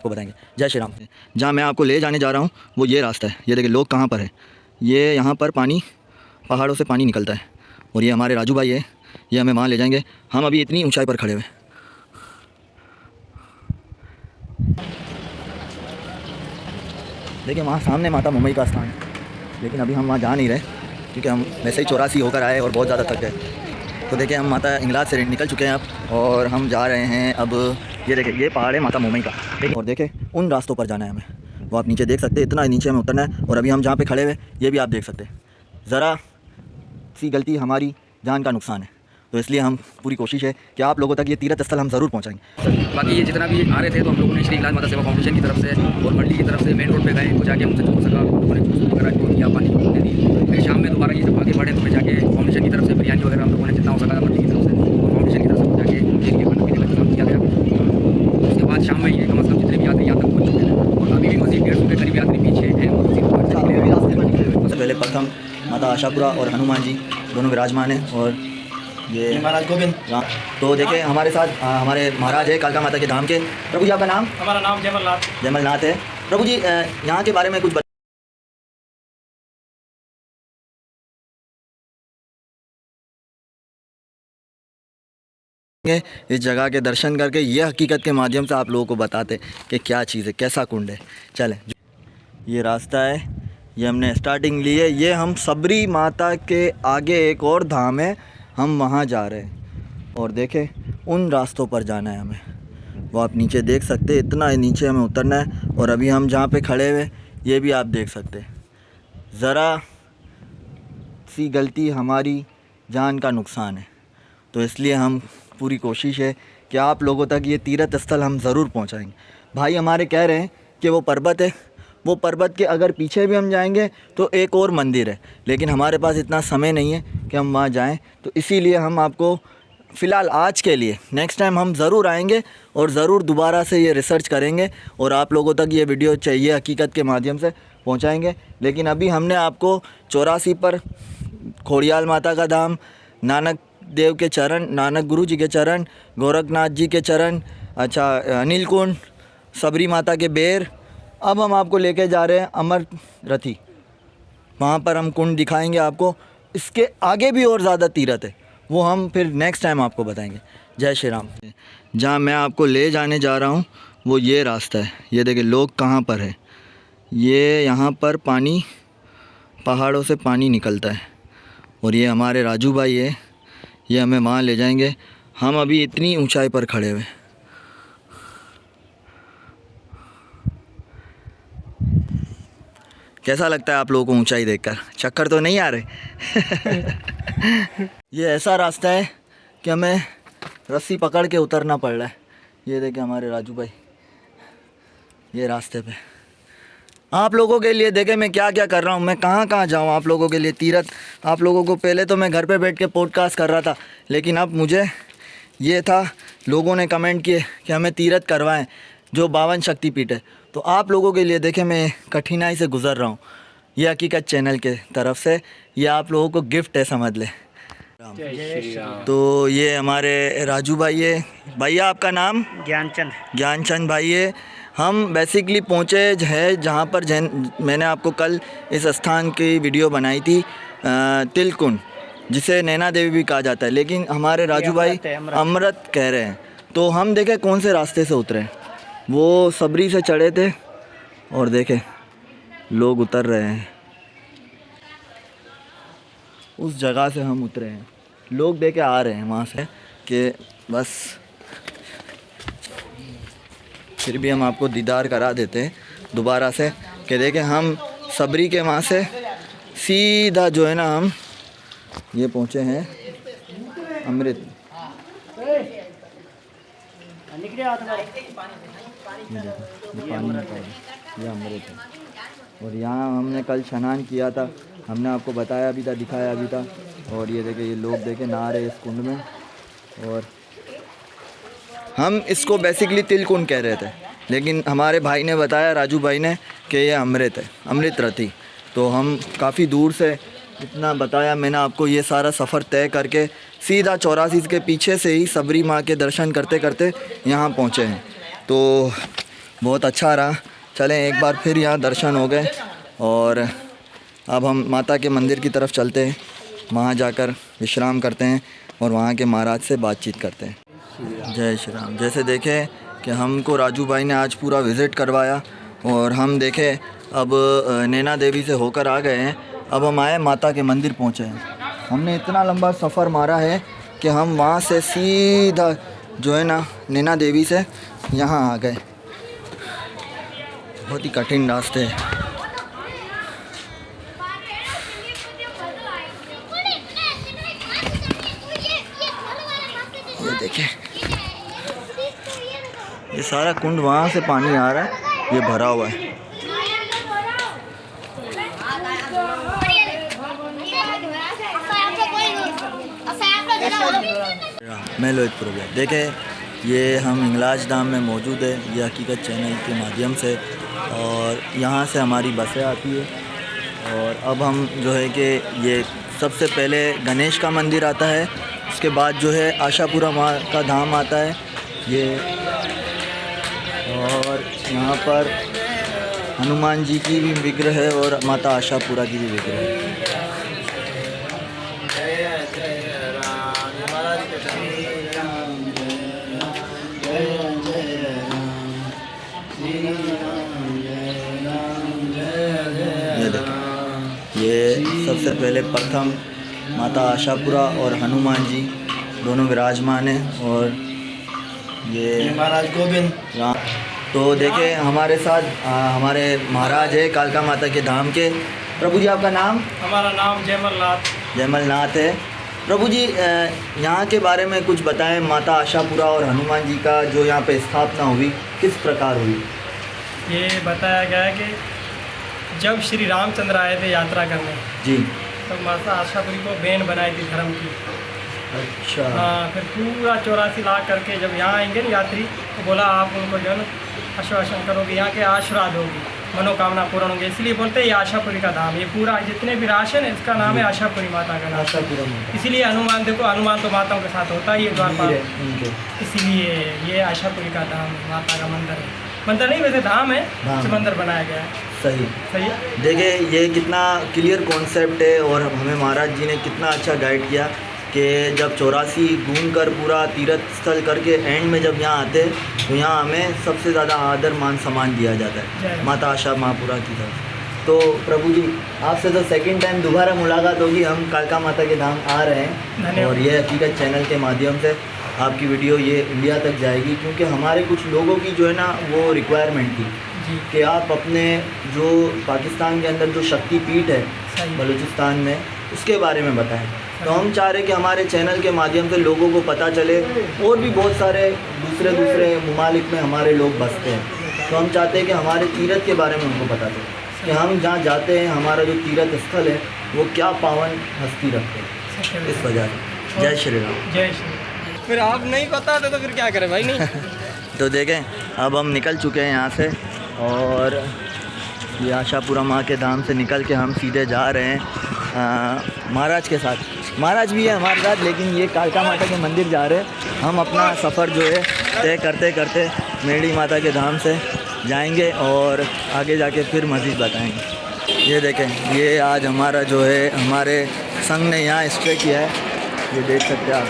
को बताएंगे। जय श्री राम। जहाँ मैं आपको ले जाने जा रहा हूँ वो ये रास्ता है। ये देखिए लोग कहाँ पर है। ये यहाँ पर पानी, पहाड़ों से पानी निकलता है और ये हमारे राजू भाई है, ये हमें वहाँ ले जाएंगे। हम अभी इतनी ऊंचाई पर खड़े हुए। देखिए वहाँ सामने माता मुंबई का स्थान है, लेकिन अभी हम वहाँ जा नहीं रहे क्योंकि हम वैसे ही 84 होकर आए और बहुत ज़्यादा थक गए। तो देखिए हम माता इंगलाज से निकल चुके हैं अब और हम जा रहे हैं अब। ये देखिए ये पहाड़ है माता मुंबई का, देखिए। और देखिए उन रास्तों पर जाना है हमें, वो आप नीचे देख सकते हैं। इतना नीचे हमें उतरना है और अभी हम जहाँ पे खड़े हुए ये भी आप देख सकते हैं। ज़रा सी गलती हमारी जान का नुकसान है, तो इसलिए हम पूरी कोशिश है कि आप लोगों तक ये तीर्थ स्थल हम ज़रूर पहुँचाएंगे। बाकी ये जितना भी आ रहे थे तो हम लोगों ने श्री इंगलाज माता सेवा फाउंडेशन की तरफ से और मंडी की तरफ से मेन रोड पे गए, तो जाके हमसे जो हो सका उन्होंने वगैरह जो किया, पानी दे दी। फिर शाम में दोबारा ये जब आगे बढ़े तो मैं जाके फाउंडेशन की तरफ से बिरयानी वगैरह हम लोगों ने जितना हो सका मंडी की तरफ से और फाउंडेशन की तरफ से जाके देख खाने पीने का इंतजाम किया गया। उसके बाद शाम में ये कम से कम जितने भी यात्री यहाँ तक पहुँच चुके हैं और अभी भी मज़ीद 150 के करीब यात्री पीछे हैं। सबसे पहले प्रथम माता आशापुरा और हनुमान जी दोनों विराजमान हैं और ये महाराज गोविंद। तो देखिए हमारे साथ हमारे महाराज है कालका माता के धाम के। प्रभु जी आपका नाम? हमारा नाम जयमल नाथ है। प्रभु जी यहाँ के बारे में कुछ इस जगह के दर्शन करके ये हकीकत के माध्यम से आप लोगों को बताते कि क्या चीज़ है, कैसा कुंड है। चलें, ये रास्ता है, ये हमने स्टार्टिंग ली है। ये हम सबरी माता के आगे एक और धाम है, हम वहाँ जा रहे हैं और देखें उन रास्तों पर जाना है हमें, वो आप नीचे देख सकते हैं। इतना नीचे हमें उतरना है और अभी हम जहाँ पे खड़े हुए ये भी आप देख सकते हैं। ज़रा सी गलती हमारी जान का नुकसान है, तो इसलिए हम पूरी कोशिश है कि आप लोगों तक ये तीर्थ स्थल हम ज़रूर पहुँचाएँगे। भाई हमारे कह रहे हैं कि वो पर्वत है, वो पर्वत के अगर पीछे भी हम जाएंगे तो एक और मंदिर है, लेकिन हमारे पास इतना समय नहीं है कि हम वहाँ जाएं। तो इसीलिए हम आपको फ़िलहाल आज के लिए, नेक्स्ट टाइम हम ज़रूर आएंगे और ज़रूर दोबारा से ये रिसर्च करेंगे और आप लोगों तक ये वीडियो चाहिए हकीकत के माध्यम से पहुँचाएँगे। लेकिन अभी हमने आपको 84 पर खोड़ियाल माता का धाम, नानक देव के चरण, नानक गुरु जी के चरण, गोरखनाथ जी के चरण, अच्छा अनिल कुंड, सबरी माता के बेर, अब हम आपको लेके जा रहे हैं अमर रथी। वहाँ पर हम कुंड दिखाएंगे आपको। इसके आगे भी और ज़्यादा तीर्थ है, वो हम फिर नेक्स्ट टाइम आपको बताएंगे। जय श्री राम। जहाँ मैं आपको ले जाने जा रहा हूँ वो ये रास्ता है। ये देखिए लोग कहाँ पर है। ये यहाँ पर पानी, पहाड़ों से पानी निकलता है और ये हमारे राजू भाई है, ये हमें वहाँ ले जाएंगे। हम अभी इतनी ऊंचाई पर खड़े हुए। कैसा लगता है आप लोगों को ऊंचाई देखकर? चक्कर तो नहीं आ रहे? ये ऐसा रास्ता है कि हमें रस्सी पकड़ के उतरना पड़ रहा है। ये देखिए हमारे राजू भाई ये रास्ते पे। आप लोगों के लिए देखें मैं क्या क्या कर रहा हूँ, मैं कहाँ कहाँ जाऊँ आप लोगों के लिए तीर्थ। आप लोगों को पहले तो मैं घर पे बैठ के पॉडकास्ट कर रहा था, लेकिन अब मुझे ये था, लोगों ने कमेंट किए कि हमें तीर्थ करवाएं जो 52 शक्तिपीठ है। तो आप लोगों के लिए देखें मैं कठिनाई से गुज़र रहा हूँ। ये हकीकत चैनल के तरफ से ये आप लोगों को गिफ्ट है, समझ ले। तो ये हमारे राजू भाई है। भैया आपका नाम? ज्ञानचंद भाई है। हम बेसिकली पहुँचे है जहाँ पर मैंने आपको कल इस स्थान की वीडियो बनाई थी, तिलकुंड, जिसे नैना देवी भी कहा जाता है, लेकिन हमारे राजू भाई अमृत कह रहे हैं। तो हम देखें कौन से रास्ते से उतरे। वो सबरी से चढ़े थे और देखें लोग उतर रहे हैं। उस जगह से हम उतरे हैं, लोग देखे आ रहे हैं वहाँ से कि बस फिर भी हम आपको दीदार करा देते हैं दोबारा से कि देखें हम सबरी के वहाँ से सीधा जो है ना हम ये पहुँचे हैं अमृत। ये अमृत है और यहाँ हमने कल स्नान किया था, हमने आपको बताया भी था, दिखाया भी था। और ये देखे ये लोग देखे नहा रहे इस कुंड में। और हम इसको बेसिकली तिल कुंड कह रहे थे, लेकिन हमारे भाई ने बताया, राजू भाई ने, कि ये अमृत है, अमृत रथी। तो हम काफ़ी दूर से, इतना बताया मैंने आपको, ये सारा सफ़र तय करके सीधा 84 के पीछे से ही सबरी माँ के दर्शन करते करते यहाँ पहुँचे हैं। तो बहुत अच्छा रहा। चलें एक बार फिर यहाँ दर्शन हो गए और अब हम माता के मंदिर की तरफ चलते हैं, वहाँ जाकर विश्राम करते हैं और वहाँ के महाराज से बातचीत करते हैं। जय श्री राम। जैसे देखें कि हमको राजू भाई ने आज पूरा विज़िट करवाया और हम देखें अब नैना देवी से होकर आ गए हैं। अब हम आए माता के मंदिर पहुँचे हैं। हमने इतना लंबा सफ़र मारा है कि हम वहाँ से सीधा जो है ना नैना देवी से यहाँ आ गए। बहुत ही कठिन रास्ते हैं। ये देखें, ये सारा कुंड वहाँ से पानी आ रहा है, ये भरा हुआ है। मेलोइक प्रोग्राम देखें, ये हम हिंगलाज धाम में मौजूद है, ये हकीकत चैनल के माध्यम से, और यहाँ से हमारी बसें आती है। और अब हम जो है कि ये सबसे पहले गणेश का मंदिर आता है, उसके बाद जो है आशापुरा माँ का धाम आता है ये, और यहाँ पर हनुमान जी की भी विग्रह है और माता आशापुरा की भी विग्रह है। ये सबसे पहले प्रथम माता आशापुरा और हनुमान जी दोनों विराजमान हैं, और ये महाराज गोविंद। तो देखें हमारे साथ हमारे महाराज है कालका माता के धाम के। प्रभु जी आपका नाम? हमारा नाम जयमल नाथ। जयमल नाथ है। प्रभु जी यहाँ के बारे में कुछ बताएं, माता आशापुरा और हनुमान जी का जो यहाँ पे स्थापना हुई किस प्रकार हुई? ये बताया गया है कि जब श्री रामचंद्र आए थे यात्रा करने, जी। तो माता आशापुरी को बेन बनाई थी धर्म की। अच्छा। हाँ, फिर पूरा 84 लाख करके जब यहाँ आएंगे ना यात्री, तो बोला आप उनको जो है ना आश्वासन करोगे, यहाँ के आशीर्वाद होगी, मनोकामना पूर्ण होंगे। इसलिए बोलते हैं ये आशापुरी का धाम। ये पूरा जितने भी राशन है इसका नाम है आशापुरी माता का नाम। आशापुरा माता। इसीलिए हनुमान देखो, हनुमान तो माताओं के साथ होता ही है द्वारपाल, इसीलिए ये आशापुरी का धाम है, माता का मंदिर है। मंदिर नहीं वैसे धाम है, मंदिर बनाया गया है। सही सही है। देखिए ये कितना क्लियर कॉन्सेप्ट है, और हमें महाराज जी ने कितना अच्छा गाइड किया कि जब 84 घूम कर पूरा तीर्थ स्थल करके एंड में जब यहाँ आते हैं तो यहाँ हमें सबसे ज़्यादा आदर मान सम्मान दिया जाता है माता आशा महापुरा की तरफ। तो प्रभु जी आपसे तो सेकंड टाइम दोबारा मुलाकात होगी, हम कालका माता के धाम आ रहे हैं, और ये हकीकत चैनल के माध्यम से आपकी वीडियो ये इंडिया तक जाएगी, क्योंकि हमारे कुछ लोगों की जो है ना वो रिक्वायरमेंट थी कि आप अपने जो पाकिस्तान के अंदर जो शक्तिपीठ है बलूचिस्तान में, उसके बारे में बताएं। तो हम चाह रहे कि हमारे चैनल के माध्यम से लोगों को पता चले, और भी बहुत सारे दूसरे ममालिक में हमारे लोग बसते हैं, तो हम चाहते हैं कि हमारे तीर्थ के बारे में उनको पता चले कि हम जहाँ जाते हैं हमारा जो तीर्थ स्थल है वो क्या पावन हस्ती रखते हैं, इस वजह से। जय श्री राम। जय श्री। फिर आप नहीं बताते तो फिर क्या करें भाई? नहीं तो देखें अब हम निकल चुके हैं यहाँ से, और ये आशापुरा माँ के धाम से निकल के हम सीधे जा रहे हैं महाराज के साथ। महाराज भी है हमारे साथ, लेकिन ये कालका माता के मंदिर जा रहे हैं। हम अपना सफ़र जो है तय करते करते मेड़ी माता के धाम से जाएंगे और आगे जाके फिर मज़ीद बताएंगे। ये देखें, ये आज हमारा जो है हमारे संघ ने यहाँ स्टे किया है, ये देख सकते हैं आप,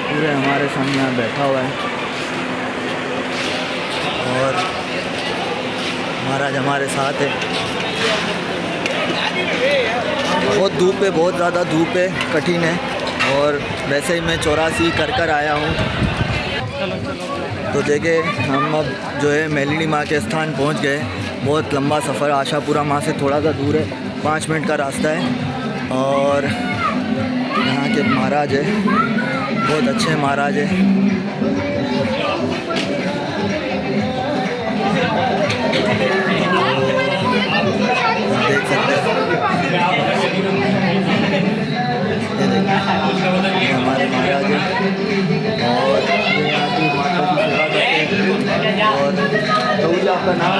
पूरे हमारे संघ यहाँ बैठा हुआ है, और महाराज हमारे साथ है। बहुत धूप है, बहुत ज़्यादा धूप है, कठिन है, और वैसे ही मैं 84 कर आया हूँ। तो देखिए हम अब जो है मेलिनी माँ के स्थान पहुँच गए। बहुत लंबा सफ़र, आशापुरा माँ से थोड़ा सा दूर है, 5 मिनट का रास्ता है, और यहाँ के महाराज है, बहुत अच्छे महाराज है। देख सकते हैं ये हमारे महाराज हैं, और ये यहाँ की माता की सेवा करते हैं। और प्रभु जी आपका नाम?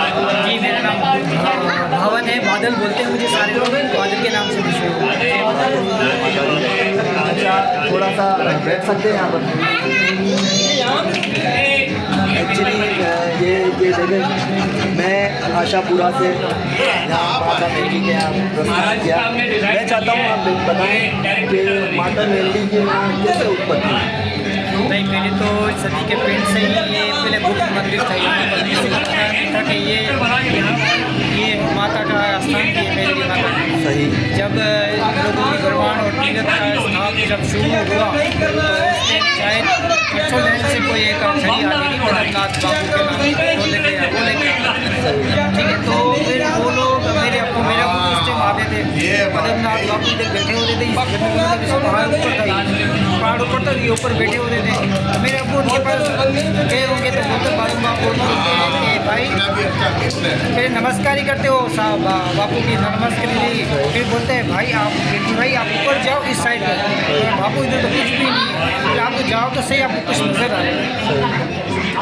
जी मेरा नाम भावन है, बादल बोलते हैं मुझे सारे लोग, बादल के नाम से मशहूर। अच्छा, थोड़ा सा बैठ सकते हैं यहाँ पर? एक्चुअली ये देखें, मैं आशापुरा से यहाँ माता मेलडी के यहाँ प्रस्तुत किया। मैं चाहता हूँ आप बताएं कि माता मेलडी के यहाँ कैसे उत्पत्ति हुई? नहीं, पहले तो सदी के पिंड से ही ये पहले गुप्त मंदिर था। यहाँ पर किसी को पता नहीं था कि ये माता का स्थान थी, मेलडी माता का। सही। जब लोगों की निर्माण और तीर्थ का स्थान जब शुरू हुआ तो उसमें शायद एक्सोलैंड से कोई एक छड़ी आ गई थी, मदननाथ बाबू के नाम वो लेके ठीक है। तो फिर वो लोग मेरे अब्बू उस टाइम आते थे, मदननाथ बाबू जब बैठे होते थे पहाड़ ऊपर था, ये ऊपर बैठे होते थे। मेरे अब्बू उनके पास गए होंगे तो बोलते भाई फिर नमस्कार ही करते हो साहब बापू की नमस्कार। फिर बोलते हैं भाई आप ऊपर जाओ इस साइड पर। बापू इधर तो कुछ भी नहीं है, फिर आप जाओ तो सही, आपको कुछ नजर आए।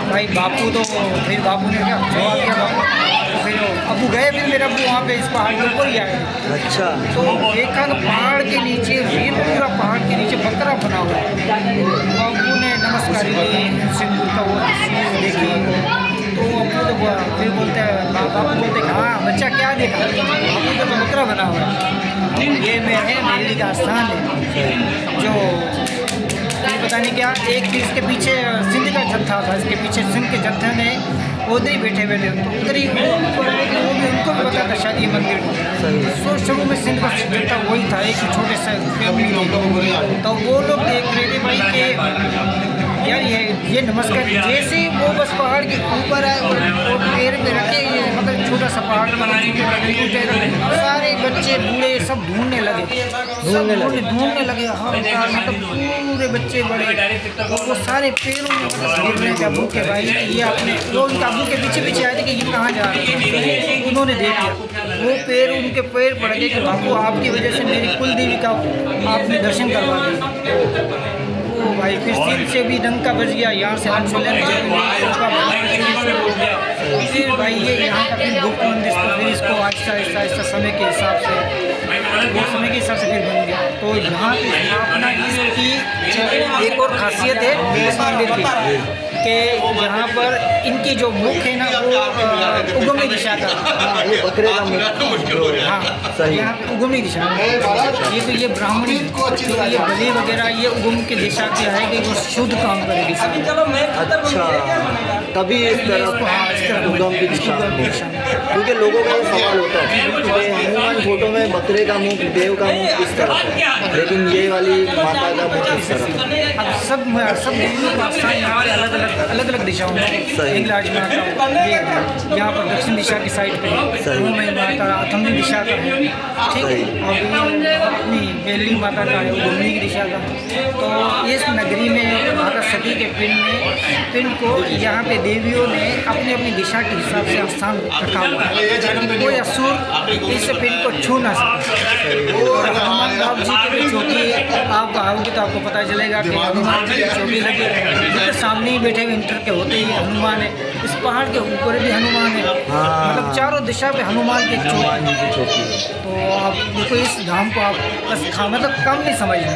भाई बापू तो फिर बापू ने क्या जवाब दिया बापू, तो फिर अबू गए, फिर मेरे अबू वहाँ पे इस पहाड़ के ऊपर ही आए। अच्छा। तो देखा तो पहाड़ के नीचे रेल पूरा पहाड़ के नीचे बकरा बना हुआ है। अबू ने नमस्कार दी, सिंदूर का वो चीज़ देखी। तो अबू तो फिर बोलते हैं बापू बोलते हैं हाँ बच्चा क्या देखा? अबू तो बकरा बना हुआ है। ये मेलडी का स्थान है जो पता नहीं क्या एक इसके पीछे सिंध का जत्था था, इसके पीछे सिंध के जत्थे ने उधर ही बैठे थे। तो उधर ही वो भी उनको भी पता था शायद ये मंदिर को। शुरू में सिंध का जत्था वही था, एक छोटे से फैमिली लोग। तो वो लोग देख रहे थे भाई के यार ये नमस्कार, जैसे ही वो बस पहाड़ के ऊपर आए और पैर पे रखे, ये मतलब छोटा सा पहाड़ सारे बच्चे बूढ़े सब ढूंढने लगे, हाँ मतलब पूरे बच्चे बड़े। तो वो सारे पैरों में गिर रहे थे अबू के भाई। ये अपने वो उनके अबू के पीछे पीछे आए थे कि ये कहाँ जा रहे हैं। उन्होंने देख लिया, वो पैर उनके पैर पड़ गए कि बापू आपकी वजह से मेरी कुल देवी का आपने दर्शन करवा दिया। ओ भाई फिर सिर से भी डंका बज गया, यहाँ से फिर भाई ये यहाँ का फिर गुप्त मंदिर फिर इसको आहिस्ता समय के हिसाब से फिर बन गया। तो यहाँ पे अपना इसकी एक और खासियत है इस मंदिर की कि यहाँ पर इनकी जो मुख है ना वो उगमी दिशा का, ये बकरे का मुख। हाँ सही। यहाँ पे उगमी दिशा ये तो ये ब्राह्मणी तो ये बलि वगैरह ये उगम की दिशा की है कि वो शुद्ध काम करेगी। अच्छा, तभी इस तरह उगम की दिशा में। क्योंकि लोगों का ये सवाल होता है कि हनुमान फोटो में बकरे का मुख, देव का मुख इस तरह है, लेकिन ये वाली माता का मुख इस तरह। अब सब देवियों का स्थान यहाँ पे अलग अलग दिशाओं में। हिंगलाज माता ये यहाँ पर दक्षिण दिशा की साइड पे, में माता अथमनी दिशा का है, ठीक है, और अपनी मेलडी माता का है उगमनी की दिशा का। तो इस नगरी में माता सती के पिंड को यहाँ पे देवियों ने अपनी अपनी दिशा के हिसाब से स्थान रखा हुआ है। कोई असुर इस पिंड को छू ना सके। और हनुमान बाबू जी की भी चौकी आप आओगे तो आपको पता चलेगा कि हनुमान जी की चौकी लगी है, सामने ही बैठे हुए इंटर के होते ही हनुमान है। इस पहाड़ के ऊपर भी हनुमान है, मतलब चारों दिशा पे हनुमान की चौकी है। तो आप देखो इस धाम को आप बस मतलब कम नहीं समझना।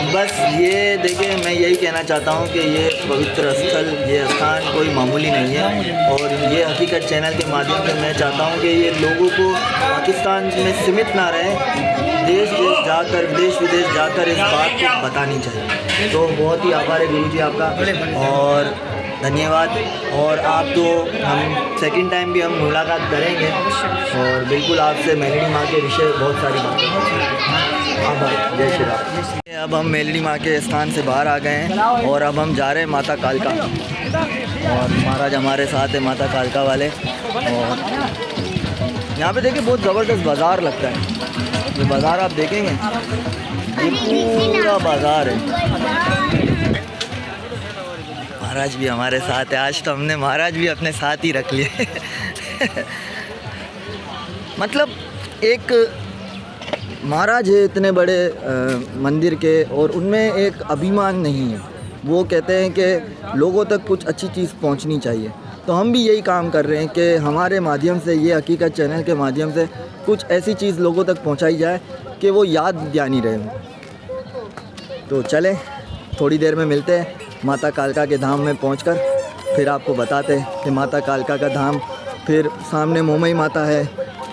बस ये देखिए, मैं यही कहना चाहता हूँ कि ये पवित्र स्थल, ये स्थान कोई मामूली नहीं है। और ये हकीकत चैनल के माध्यम से मैं चाहता हूँ कि ये लोगों को पाकिस्तान में सीमित ना रहे, देश जाकर विदेश जाकर इस बात को बतानी चाहिए। तो बहुत ही आभार है गुरुजी आपका और धन्यवाद। और आप तो हम सेकंड टाइम भी हम मुलाकात करेंगे और बिल्कुल आपसे मेलडी माँ के विषय बहुत सारी बातें। आभार। जय श्री राम। अब हम मेलडी माँ के स्थान से बाहर आ गए हैं और अब हम जा रहे हैं माता कालका, और महाराज हमारे साथ है माता कालका वाले। और यहाँ पे देखिए बहुत ज़बरदस्त बाज़ार लगता है। ये बाज़ार आप देखेंगे, ये पूरा बाज़ार है। महाराज भी हमारे साथ है। आज तो हमने महाराज भी अपने साथ ही रख लिए। मतलब एक महाराज है इतने बड़े मंदिर के, और उनमें एक अभिमान नहीं है। वो कहते हैं कि लोगों तक कुछ अच्छी चीज़ पहुंचनी चाहिए। तो हम भी यही काम कर रहे हैं कि हमारे माध्यम से, ये हकीकत चैनल के माध्यम से कुछ ऐसी चीज़ लोगों तक पहुंचाई जाए कि वो याद जानी रहे। तो चलें, थोड़ी देर में मिलते हैं माता कालका के धाम में पहुंचकर। फिर आपको बताते हैं कि माता कालका का धाम, फिर सामने मोमई माता है,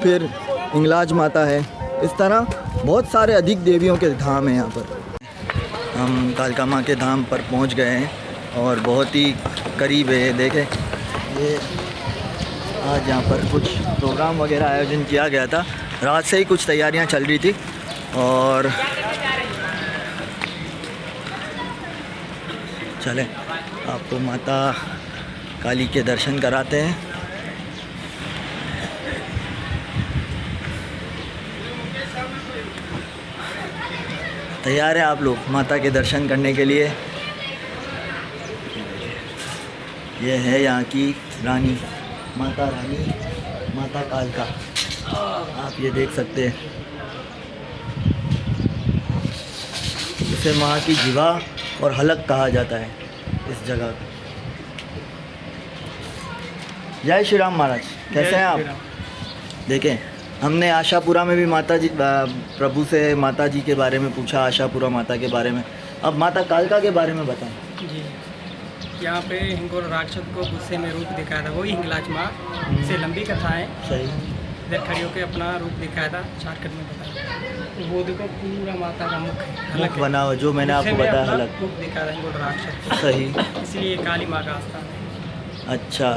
फिर हिंगलाज माता है। इस तरह बहुत सारे अधिक देवियों के धाम हैं यहाँ पर। हम कालका माँ के धाम पर पहुँच गए हैं और बहुत ही करीब है। देखें ये आज यहाँ पर कुछ प्रोग्राम वगैरह आयोजन किया गया था, रात से ही कुछ तैयारियाँ चल रही थी। और चलें आपको माता काली के दर्शन कराते हैं। तैयार हैं आप लोग माता के दर्शन करने के लिए? ये है यहाँ की रानी, माता रानी, माता कालका, आप ये देख सकते हैं। इसे माँ की जीवा और हलक कहा जाता है इस जगह को। जय श्री राम महाराज, कैसे हैं आप? देखें हमने आशापुरा में भी माता जी प्रभु से माता जी के बारे में पूछा, आशापुरा माता के बारे में। अब माता कालका के बारे में बताएं। जी, यहाँ पे हिंगोल राक्षस को गुस्से में रूप दिखाया था, वही हिंगलाज माँ से लंबी कथा है। सही, इधर खड़ी होकर अपना रूप दिखाया था, शॉर्टकट में बताया। वो देखो पूरा माता का मुख है, मुख बना हुआ, जो मैंने आपको बताया हलक रूप दिखाया था हिंगोल राक्षस। सही, इसलिए काली माँ का स्थान है। अच्छा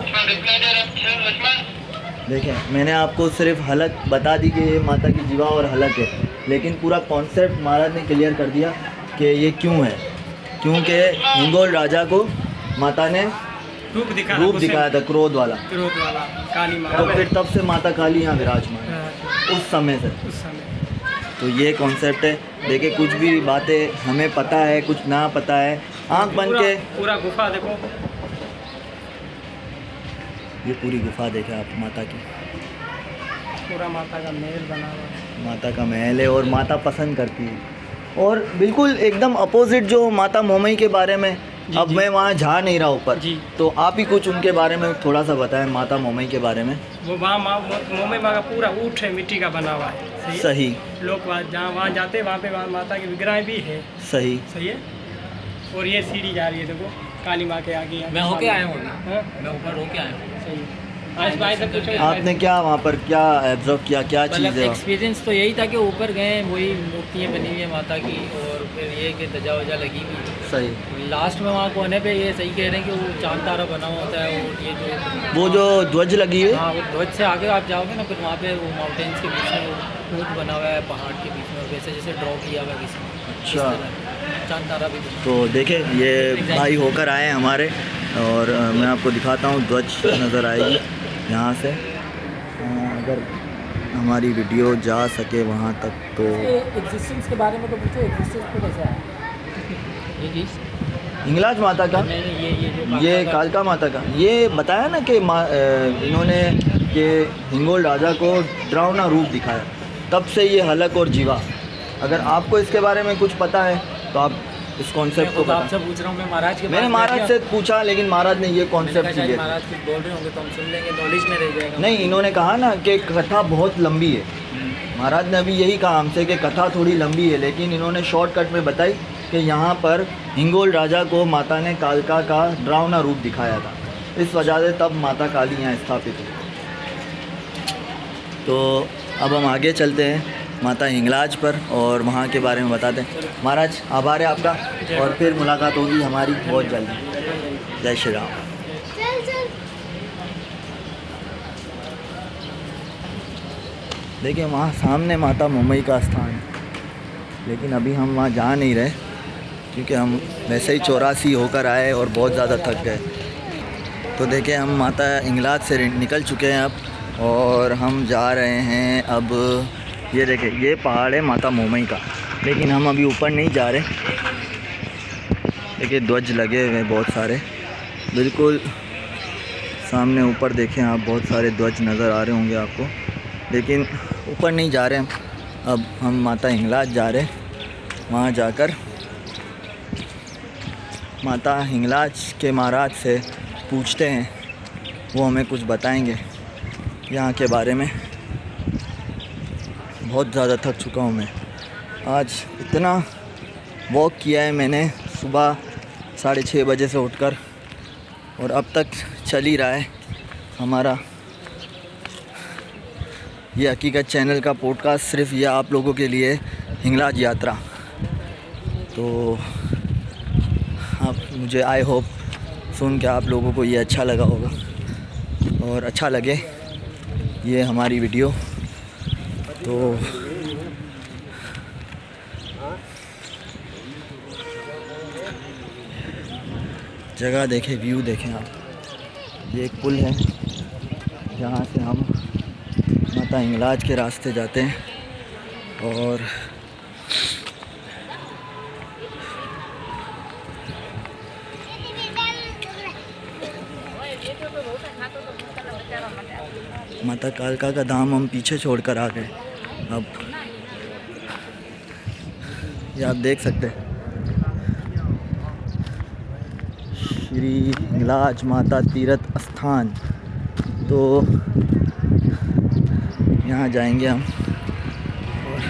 देखें मैंने आपको सिर्फ हलक बता दी कि ये माता की जीवा और हलक है, लेकिन पूरा कॉन्सेप्ट महाराज ने क्लियर कर दिया कि ये क्यों है। क्योंकि हिंगोल राजा को माता ने रूप दिखाया था, क्रोध वाला काली माँ। तो फिर तब से माता काली यहाँ विराजमान है उस समय से। तो ये कॉन्सेप्ट है। देखिए कुछ भी बातें हमें पता है, कुछ ना पता है, आँख बन के पूरा गुफा देखो, ये पूरी गुफा देखें आप माता की, पूरा माता का महल बना हुआ है। माता का महल है और माता पसंद करती है। और बिल्कुल एकदम अपोजिट जो माता मोमई के बारे में, अब मैं वहाँ जा नहीं रहा ऊपर, तो आप ही कुछ उनके बारे में थोड़ा सा बताएं, माता मोमई के बारे में। वो वहाँ मोमई माँ का पूरा ऊँट है, मिट्टी का बना हुआ है। सही, लोग जहाँ वहाँ जाते हैं वहाँ पे वहाँ माता की विग्रह भी है। सही सही है। और ये सीढ़ी जा रही है देखो काली माँ के आगे। मैं होके आया हूँ, मैं ऊपर होके आया हूँ। सही है। आज भाई सब कुछ आपने क्या वहाँ पर क्या ऑब्जर्व किया, क्या चीज़ मतलब है? एक्सपीरियंस तो यही था कि ऊपर गए, वही मूर्तियाँ बनी हुई है माता की, और फिर ये कि ध्वजा वजा लगी हुई। सही, लास्ट में वहाँ कोने पे ये सही कह रहे हैं कि वो चांद तारा बना हुआ होता है, और ये वो जो ध्वज लगी है, हाँ वो ध्वज से आगे आप जाओगे ना, फिर वहाँ पे वो माउंटेन्स के बीच में वो ऊँट बना हुआ है पहाड़ के बीच में, और वैसे जैसे ड्रॉ किया हुआ किसी ने। अच्छा, चांद तारा भी बना। तो देखें ये भाई होकर आए हैं हमारे, और मैं आपको दिखाता हूँ, ध्वज नज़र आएगी यहाँ से। अगर हमारी वीडियो जा सके वहाँ तक तो। एग्जिस्टेंस के बारे में तो पूछो, एग्जिस्टेंस को कैसे आया ये चीज़? हिंगलाज माता का, ये कालका माता का, ये बताया ना कि इन्होंने कि हिंगोल राजा को डरावना रूप दिखाया, तब से ये हलक और जीवा। अगर आपको इसके बारे में कुछ पता है तो आप इस कॉन्सेप्ट को बताएं। आपसे पूछ रहा हूँ मैं, महाराज के मैंने महाराज से पूछा, लेकिन महाराज ने ये कॉन्सेप्ट दिया। महाराज कुछ बोल रहे होंगे तो हम सुन लेंगे, नॉलेज में रह जाएगा। नहीं, इन्होंने कहा ना कि कथा बहुत लंबी है। महाराज ने अभी यही कहा हमसे कि कथा थोड़ी लंबी है, लेकिन इन्होंने शॉर्टकट में बताई कि यहाँ पर हिंगोल राजा को माता ने कालका का डरावना रूप दिखाया था, इस वजह से तब माता काली यहाँ स्थापित हुई। तो अब हम आगे चलते हैं माता हिंगलाज पर और वहाँ के बारे में बताते हैं। महाराज आभार है आपका, और फिर मुलाकात होगी हमारी बहुत जल्दी। जय श्री राम। देखिए वहाँ सामने माता मोमई का स्थान है, लेकिन अभी हम वहाँ जा नहीं रहे क्योंकि हम वैसे ही 84 होकर आए और बहुत ज़्यादा थक गए। तो देखिए हम माता हिंगलाज से निकल चुके हैं अब, और हम जा रहे हैं अब। ये देखिए ये पहाड़ है माता मोमई का, लेकिन हम अभी ऊपर नहीं जा रहे। देखिए ध्वज लगे हुए हैं बहुत सारे, बिल्कुल सामने ऊपर देखें आप, बहुत सारे ध्वज नज़र आ रहे होंगे आपको, लेकिन ऊपर नहीं जा रहे हम। अब हम माता हिंगलाज जा रहे हैं, वहाँ जाकर माता हिंगलाज के महाराज से पूछते हैं, वो हमें कुछ बताएंगे यहाँ के बारे में। बहुत ज़्यादा थक चुका हूँ मैं, आज इतना वॉक किया है मैंने, सुबह 6:30 बजे से उठकर और अब तक चल ही रहा है हमारा ये हकीकत चैनल का पॉडकास्ट, सिर्फ ये आप लोगों के लिए हिंगलाज यात्रा। तो आप मुझे आई होप सुन के आप लोगों को ये अच्छा लगा होगा, और अच्छा लगे ये हमारी वीडियो तो जगह देखें, व्यू देखें आप। ये एक पुल है जहाँ से हम माता हिंगलाज के रास्ते जाते हैं, और माता कालका का धाम हम पीछे छोड़कर आ गए। अब ये आप देख सकते हैं श्री हिंगलाज माता तीर्थ स्थान। तो यहाँ जाएंगे हम, और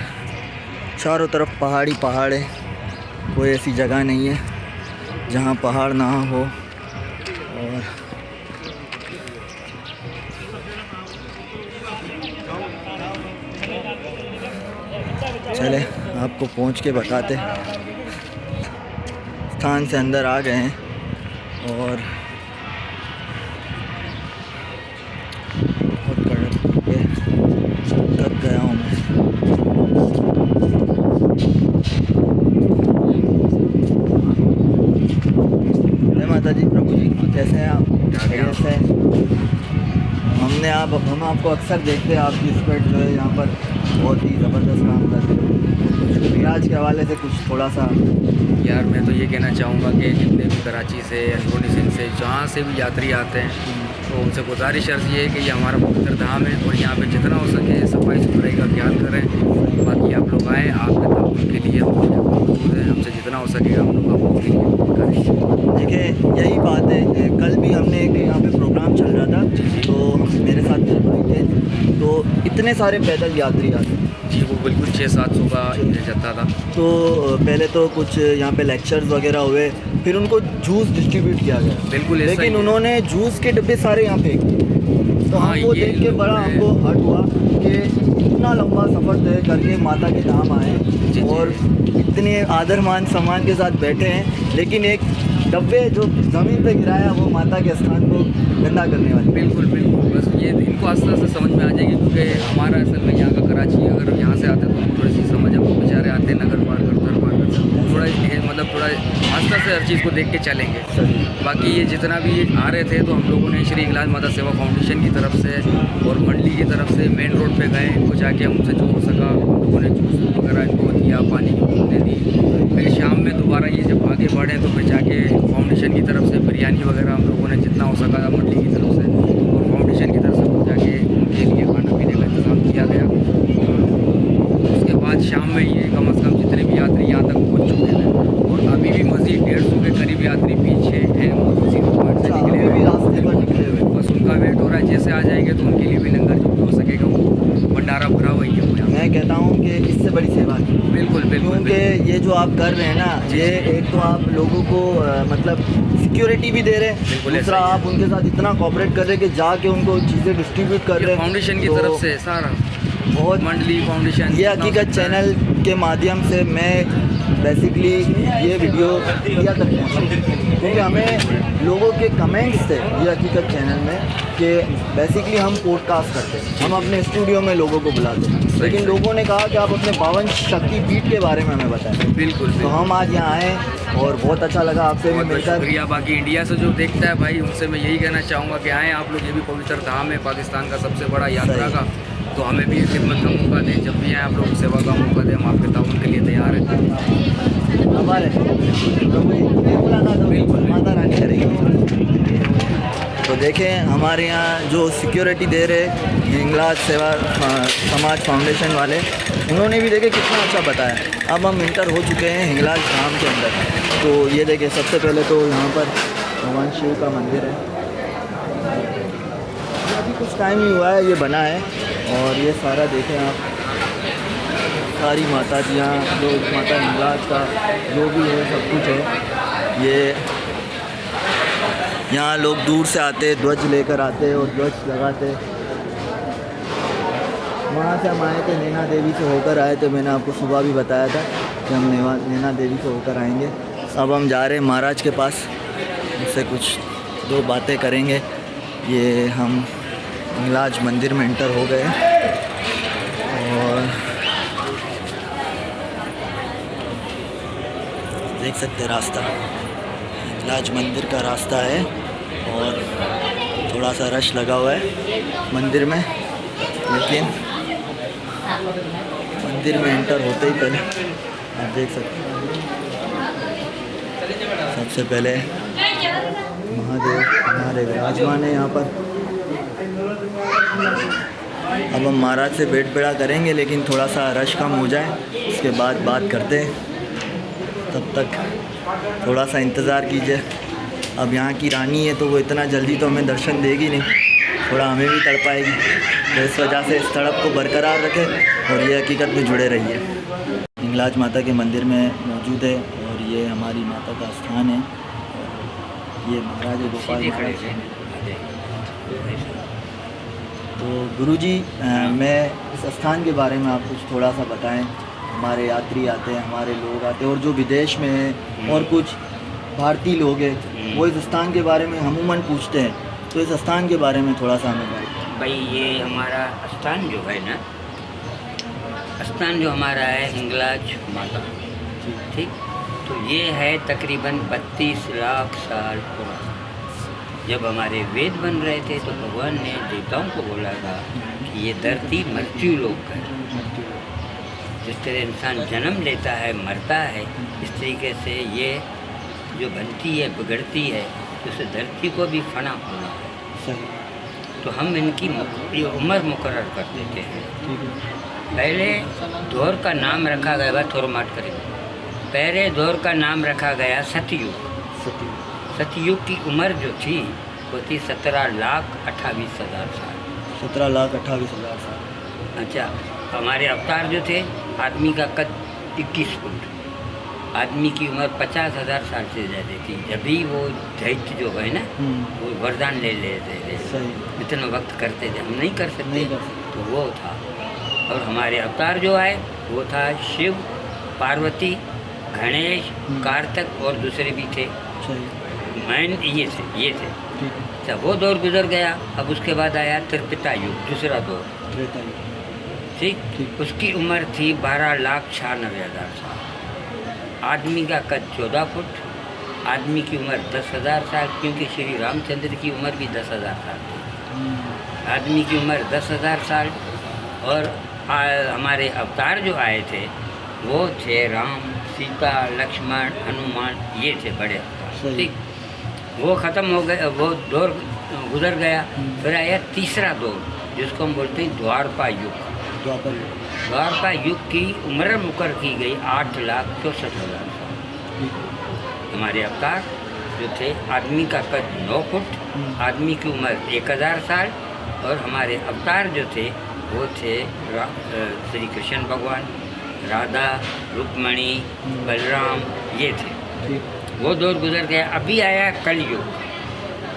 चारों तरफ पहाड़ी पहाड़ है, कोई ऐसी जगह नहीं है जहाँ पहाड़ ना हो। और चले आपको पहुँच के बताते। स्थान से अंदर आ गए हैं और बहुत कड़क पे थक गया हूँ मैं। जय माता जी, प्रभु जी, कैसे हैं आप? कैसे हैं? हम आपको अक्सर देखते हैं, आपकी स्पीड जो है यहाँ पर बहुत ही ज़बरदस्त काम करते हैं। रियाज के हवाले से कुछ थोड़ा सा। यार मैं तो ये कहना चाहूँगा कि जितने भी कराची से, अंदरूनी सिंध से, जहाँ से भी यात्री आते हैं, तो उनसे गुजारिश अर्ज़ ये है कि ये हमारा पवित्र धाम है, और यहाँ पे जितना हो सके सफाई सुथराई का ख्याल करें। बाकी आप लोग आएँ, आपके ताउन के लिए हम मौजूद हैं, हमसे जितना हो सकेगा हम लोग आपके लिए करें। देखिए यही बात है, कल भी हमने एक यहाँ पे प्रोग्राम चल रहा था, तो मेरे साथ मेरे भाई थे, तो इतने सारे पैदल यात्री आते जी, वो बिल्कुल 600-700 का जत्था था। तो पहले तो कुछ यहाँ पे लेक्चर्स वगैरह हुए, फिर उनको जूस डिस्ट्रीब्यूट किया गया, बिल्कुल ऐसा लेकिन ही। उन्होंने जूस के डब्बे सारे यहाँ फेंक दिए। तो हाँ, हमको ये देख के बड़ा हमको हर्ट हुआ कि इतना लंबा सफ़र तय करके माता के धाम आए जी। और इतने आदर मान सम्मान के साथ बैठे हैं, लेकिन एक डब्बे जो ज़मीन पे गिराया वो माता के स्थान को गंदा करने वाले। बिल्कुल बिल्कुल, बस ये इनको आस्ते आस्ते समझ में आ जाएगी, क्योंकि हमारा असल में यहाँ का कराची, अगर यहाँ से आते हैं तो हम थोड़ी सी समझ, हम बेचारे आते हैं नगर पार कर थोड़ा मतलब थोड़ा आस्था से हर चीज़ को देख के चलेंगे। बाकी ये जितना भी आ रहे थे, तो हम लोगों ने श्री हिंगलाज माता सेवा फाउंडेशन की तरफ से और मंडली की तरफ से मेन रोड पे गए, इनको जाके हमसे जो हो सका हम लोगों ने जूस वगैरह इनको दिया, पानी की बोतलें दी। फिर शाम में दोबारा ये जब आगे बढ़े तो फिर जाके फाउंडेशन की तरफ से बिरयानी वगैरह हम लोगों ने जितना हो सका मंडली की तरफ से और फाउंडेशन की तरफ से जाके उनके लिए खाना पीने का इंतज़ाम किया गया। उसके बाद शाम में ये कम से कम जितने भी यात्री यहाँ तक पहुँच चुके हैं, और अभी भी मज़ीद 150 के करीब यात्री पीछे हैं, वो किसी रूट से निकले हुए, रास्ते पर निकले हुए। बस उनका वेट हो रहा है। जैसे आ जाएंगे तो उनके लिए भी लंगर जो भी हो सकेगा वो भंडारा भरा हुआ ही है। मैं कहता हूँ कि इससे बड़ी सेवा नहीं। बिल्कुल बिल्कुल, क्योंकि ये जो आप कर रहे हैं ना, ये एक तो आप लोगों को मतलब सिक्योरिटी भी दे रहे हैं, बिल्कुल दूसरा ऐसा ही है। आप उनके साथ इतना कोऑपरेट कर रहे हैं कि जाके उनको चीज़ें डिस्ट्रीब्यूट कर रहे हैं फाउंडेशन की तो तरफ से सारा बहुत मंडली फाउंडेशन ये हकीकत चैनल के माध्यम से मैं बेसिकली ये वीडियो किया तक पहुँची, क्योंकि हमें लोगों के कमेंट्स थे ये हकीकत चैनल में कि बेसिकली हम पॉडकास्ट करते हैं, हम अपने स्टूडियो में लोगों को बुलाते हैं, लेकिन लोगों ने कहा कि आप अपने पावन शक्ति पीठ के बारे में हमें बताएं। बिल्कुल तो हम आज यहाँ आए और बहुत अच्छा लगा आपसे भी बहुत बहुत मिलकर। शुक्रिया। बाकी इंडिया से जो देखता है भाई, उनसे मैं यही कहना चाहूँगा कि आएँ आप लोग, ये भी पवित्र धाम है पाकिस्तान का सबसे बड़ा यात्रा का, तो हमें भी खिदमत का मौका दें। जब भी आए आप लोग सेवा का मौका दें, हम आपके ताउन के लिए तैयार हैं। हमारे प्रभु जी ये बुलाना तो माता रानी करेगी। तो देखें हमारे यहाँ जो सिक्योरिटी दे रहे हिंगलाज सेवा समाज फाउंडेशन वाले, उन्होंने भी देखे कितना अच्छा बताया। अब हम इंटर हो चुके हैं हिंगलाज धाम के अंदर। तो ये देखें, सबसे पहले तो यहाँ पर भगवान शिव का मंदिर है, अभी कुछ टाइम ही हुआ है ये बना है, और ये सारा देखें आप, सारी माता जी यहाँ जो माता हिंगलाज का जो भी है सब कुछ है। ये यहाँ लोग दूर से आते, ध्वज लेकर आते और ध्वज लगाते। वहाँ से हम आए थे, नैना देवी से होकर आए थे। मैंने आपको सुबह भी बताया था कि हम नैना देवी से होकर आएंगे। अब हम जा रहे हैं महाराज के पास, उनसे कुछ दो बातें करेंगे। ये हम हिंगलाज मंदिर में एंटर हो गए और देख सकते हैं रास्ता, हिंगलाज मंदिर का रास्ता है और थोड़ा सा रश लगा हुआ है मंदिर में, लेकिन मंदिर में एंटर होते ही पहले आप देख सकते हैं सबसे पहले महादेव हमारे विराजमान है यहाँ पर। अब हम महाराज से भेंट बेड़ा करेंगे, लेकिन थोड़ा सा रश कम हो जाए उसके बाद बात करते हैं। तब तक थोड़ा सा इंतज़ार कीजिए। अब यहाँ की रानी है तो वो इतना जल्दी तो हमें दर्शन देगी नहीं, थोड़ा हमें भी तड़पाएगी, तो इस वजह से इस तड़प को बरकरार रखें और ये हकीकत में जुड़े रहिए। हिंगलाज माता के मंदिर में मौजूद है और ये हमारी माता का स्थान है। ये महाराज गोपाल महाराज हैं। तो गुरुजी, मैं इस स्थान के बारे में आप कुछ थोड़ा सा बताएं। हमारे यात्री आते हैं, हमारे लोग आते हैं और जो विदेश में हैं और कुछ भारतीय लोग हैं, वो इस स्थान के बारे में अमूमन पूछते हैं, तो इस स्थान के बारे में थोड़ा सा हमें बताएं। भाई ये हमारा स्थान जो है ना, स्थान जो हमारा है हिंगलाज माता, ठीक, तो ये है तकरीबन 32 लाख साल पुराना। जब हमारे वेद बन रहे थे तो भगवान ने देवताओं को बोला था कि ये धरती मृत्यु लोक है। जिस तरह इंसान जन्म लेता है, मरता है, इस तरीके से ये जो बनती है, बिगड़ती है, तो उस धरती को भी फना होना है। तो हम इनकी उम्र मुकर्रर कर देते हैं। पहले दौर का नाम रखा गया, थोड़ा माट करेंगे, पहले दौर का नाम रखा गया सतयुग। सतयुग की उम्र जो थी वो थी 17,28,000 साल। 17,28,000 साल। अच्छा, हमारे अवतार जो थे, आदमी का कद 21 फुट, आदमी की उम्र 50,000 साल से ज़्यादा थी। जब भी वो दैत्य जो है ना, वो वरदान ले लेते थे, इतना वक्त करते थे, हम नहीं कर सकते, तो वो था। और हमारे अवतार जो आए वो था शिव, पार्वती, गणेश, कार्तिक और दूसरे भी थे, मैन ये थे। अच्छा, वो दौर गुजर गया। अब उसके बाद आया त्रेता युग, दूसरा दौर, ठीक। उसकी उम्र थी 12,96,000 साल। आदमी का कद 14 फुट, आदमी की उम्र 10,000 साल, क्योंकि श्री रामचंद्र की उम्र भी 10,000 साल थी। आदमी की उम्र 10,000 साल। और हमारे अवतार जो आए थे वो थे राम, सीता, लक्ष्मण, हनुमान, ये थे बड़े अवतार, ठीक। वो ख़त्म हो गए, वो दौर गुजर गया। फिर आया तीसरा दौर, जिसको हम बोलते हैं द्वारपा युग। द्वारपा युग की उम्र मुकर की गई 8,64,000 साल। हमारे अवतार जो थे, आदमी का कद 9 फुट, आदमी की उम्र 1,000 साल। और हमारे अवतार जो थे वो थे श्री कृष्ण भगवान, राधा, रुक्मणी, बलराम, ये थे। वो दौर गुजर गया। अभी आया कलयुग।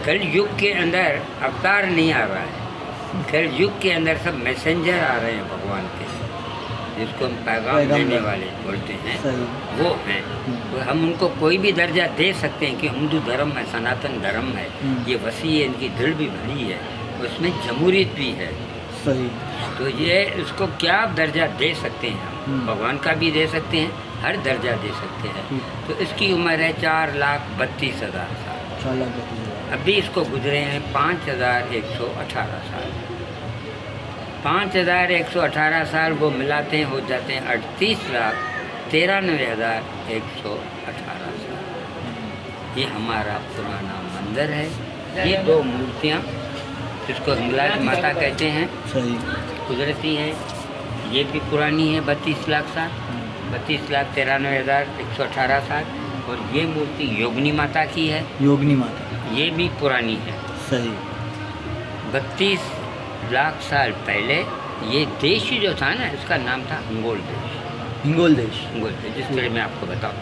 कलयुग के अंदर अवतार नहीं आ रहा है, कलयुग के अंदर सब मैसेंजर आ रहे हैं भगवान के, जिसको हम पैगाम देने वाले बोलते हैं, वो हैं। तो हम उनको कोई भी दर्जा दे सकते हैं कि हिंदू धर्म है, सनातन धर्म है, ये वसी है, इनकी दिल भी भरी है, उसमें जमहूरियत भी है। सही। तो ये उसको क्या दर्जा दे सकते हैं हम, भगवान का भी दे सकते हैं, हर दर्जा दे सकते हैं। तो इसकी उम्र है 4,32,000 साल। 4,32,000। अभी इसको गुजरे हैं 5,118 साल। 5,118 साल वो मिलाते हैं, हो जाते हैं 38,93,118 साल। ये हमारा पुराना मंदिर है। ये 2 मूर्तियाँ, जिसको हिंगलाज माता कहते हैं, सही, कुदरती है। ये भी पुरानी है, 32 लाख साल, 32,93,118 साल। और ये मूर्ति योगिनी माता की है। योगिनी माता, ये भी पुरानी है। सही। 32 लाख साल पहले ये देश जो था ना, इसका नाम था हिंगोल देश। हिंगोल देश, हिंगोल देश, जिस तरह मैं आपको बताऊँ।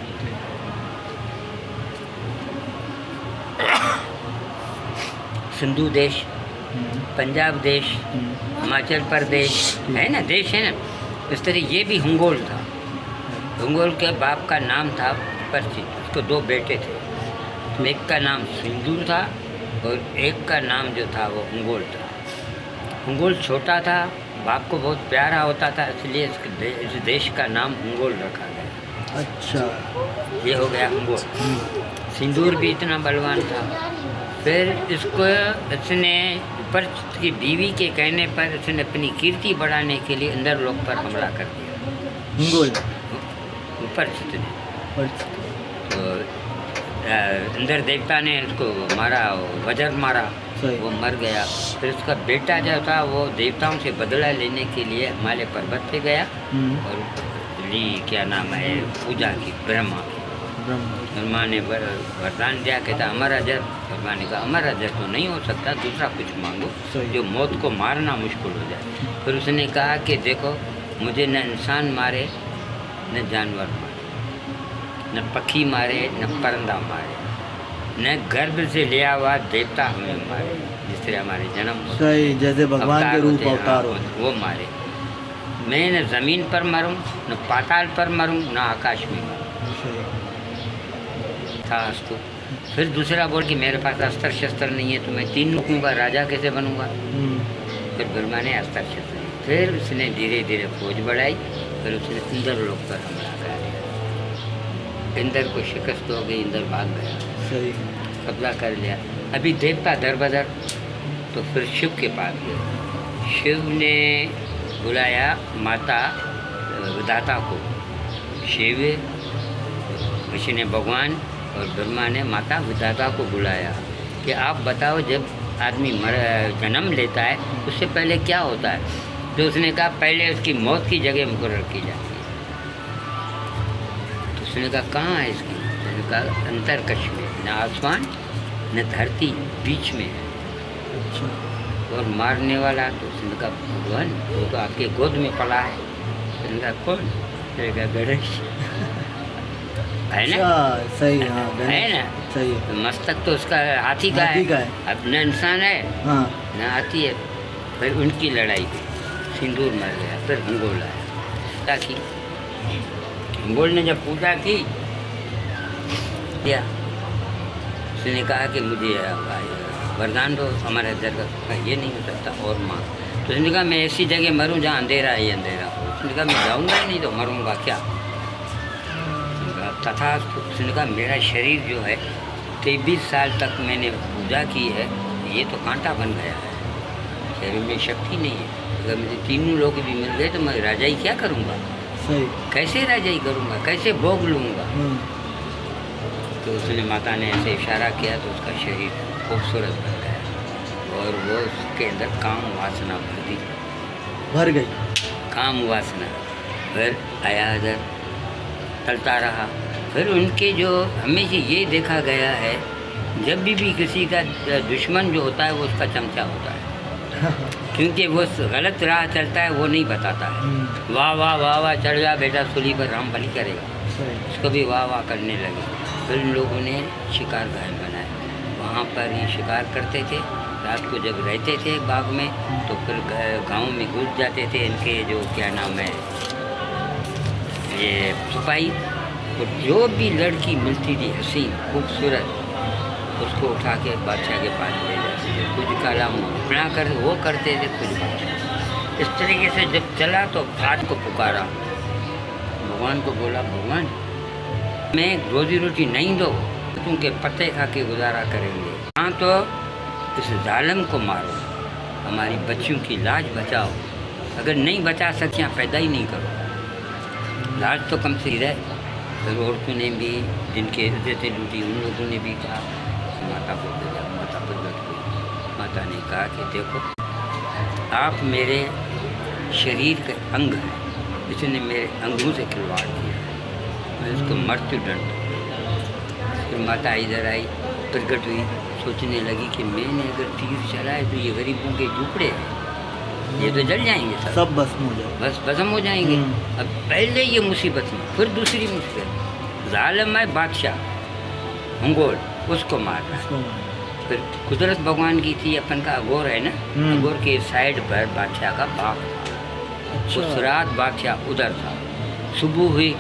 सिंधु देश, पंजाब देश, हिमाचल प्रदेश है ना, देश है ना, इस तरह ये भी हुंगोल था। हुंगोल के बाप का नाम था पर्ची, उसको 2 बेटे थे, एक का नाम सिंदूर था और एक का नाम जो था वो हुंगोल था। हुंगोल छोटा था, बाप को बहुत प्यारा होता था, इसलिए इस देश का नाम हुंगोल रखा गया। अच्छा, ये हो गया हुंगोल। सिंदूर भी इतना बलवान था। फिर इसने पर्च की बीवी के कहने पर इसने अपनी कीर्ति बढ़ाने के लिए इंद्र लोक पर हमला कर दिया। मंगोल पर्च ने तो इंद्र देवता ने उसको मारा, वज्र मारा, सही। वो मर गया। फिर उसका बेटा जो था वो देवताओं से बदला लेने के लिए हिमालय पर्वत पे गया और क्या नाम है, पूजा की, ब्रह्मा की। ब्रह्मा ने वरदान दिया, कहता अमर अजर। ब्रह्मा ने कहा अमर अजर तो नहीं हो सकता, दूसरा कुछ मांगो सही। जो मौत को मारना मुश्किल हो जाए। फिर उसने कहा कि देखो, मुझे न इंसान मारे न जानवर मारे, न पक्षी मारे न परिंदा मारे, न गर्भ से लिया हुआ देवता हमें मारे, जिस तरह हमारे जन्म होते सही, हैं, जैसे भगवान के अवतार रूप होते हैं, अवतार हाँ, होते वो मारे। मैं न ज़मीन पर मरूं, न पाताल पर मरूं, न आकाश में मरूं। सही। था अस्तु। फिर दूसरा बोल कि मेरे पास अस्त्र शस्त्र नहीं है तो मैं 3 लोगों का राजा कैसे बनूंगा। फिर ब्रह्मा ने अस्त्र शस्त्र दिए। फिर उसने धीरे धीरे फौज बढ़ाई। फिर उसने इंद्र लोक पर हमला कर दिया। इंद्र को शिकस्त हो गई, इंद्र भाग गया, सही। कब्जा कर लिया। अभी देवता दर बदर, तो फिर शिव के पास गए। शिव ने बुलाया माता विधाता को, शिव विष्णु भगवान और ब्रह्मा ने माता विधाता को बुलाया कि आप बताओ, जब आदमी जन्म लेता है उससे पहले क्या होता है। तो उसने कहा पहले उसकी मौत की जगह मुकर्रर की जाती है। तो उसने कहा कहाँ है इसकी। उसने कहा अंतरकश में, न आसमान न धरती, बीच में है। अच्छा। और मारने वाला, तो उसने कहा भगवान, वो तो आपके गोद में पला है। उसने कहा कौन। उसने कहा गणेश है ना। अच्छा, सही। हाँ, है ना, सही है। मस्तक तो उसका हाथी का हाथी का है, है। अब न इंसान है हाँ, न हाथी है। फिर उनकी लड़ाई हुई, सिंदूर मर गया। फिर हिंगोल आया ताकि हिंगोल ने जब पूजा की क्या, उसने कहा कि मुझे वरदान दो, हमारे दरगाह ये नहीं हो सकता और माँ। तो उसने कहा मैं ऐसी जगह मरूं जहाँ अंधेरा ही अंधेरा हो। उसने कहा मैं जाऊँगा ही नहीं तो मरूँगा क्या। तथा उसने कहा मेरा शरीर जो है 23 साल तक मैंने पूजा की है, ये तो कांटा बन गया है, शरीर में शक्ति नहीं है। अगर मुझे 3 लोग भी मिल गए तो मैं राजाई क्या करूँगा, सही। कैसे राजाई करूँगा, कैसे भोग लूँगा। तो उसने माता ने ऐसे इशारा किया तो उसका शरीर खूबसूरत बन गया और वो उसके अंदर काम वासना भर गई। काम वासना। फिर आया इधर चलता रहा। फिर उनके जो हमेशा ये देखा गया है, जब भी किसी का दुश्मन जो होता है वो उसका चमचा होता है, क्योंकि वो गलत राह चलता है, वो नहीं बताता है। वाह वाह वाह वाह चढ़ जा बेटा सूली पर, राम बलि करेगा। उसको भी वाह वाह करने लगे। फिर उन लोगों ने शिकार गाय बनाए, वहाँ पर ही शिकार करते थे। रात को जब रहते थे बाग में तो फिर गाँव में घुस जाते थे इनके जो क्या नाम है ये सिपाही। और जो भी लड़की मिलती थी हसीन खूबसूरत, उसको उठा के बादशाह के पास ले जाते थे। कुछ काला बना कर वो करते थे, कुछ बादशाह। इस तरीके से जब चला तो आज को पुकारा, भगवान को बोला भगवान मैं रोजी रोटी नहीं दो, तुमके पत्ते खा के गुजारा करेंगे। हाँ तो इस जालिम को मारो, हमारी बच्चियों की लाज बचाओ। अगर नहीं बचा सकियाँ पैदा ही नहीं करो, लाज तो कम से रहे। फिर औरतों ने भी जिनके इज्जतें लूटी, उन लोगों ने भी कहा माता को भेजा। माता प्रकट हुई। माता ने कहा कि देखो आप मेरे शरीर के अंग हैं, इसने मेरे अंगों से खिलवाड़ किया, मैं इसको मृत्यु दंड। फिर माता इधर आई, प्रकट हुई, सोचने लगी कि मैंने अगर तीर चलाए तो ये गरीबों के झुपड़े हैं, ये तो जल जाएंगे सब भस्म हो जाए, बस भस्म हो जाएंगे। अब पहले ये मुसीबत में फिर दूसरी मुसीबत, जालिम है बादशाह हिंगोल, उसको मारना। फिर कुदरत भगवान की थी, अपन का अगोर है ना, अगोर के साइड पर बादशाह का बाग था। उस रात बादशाह उधर था। सुबह हुई,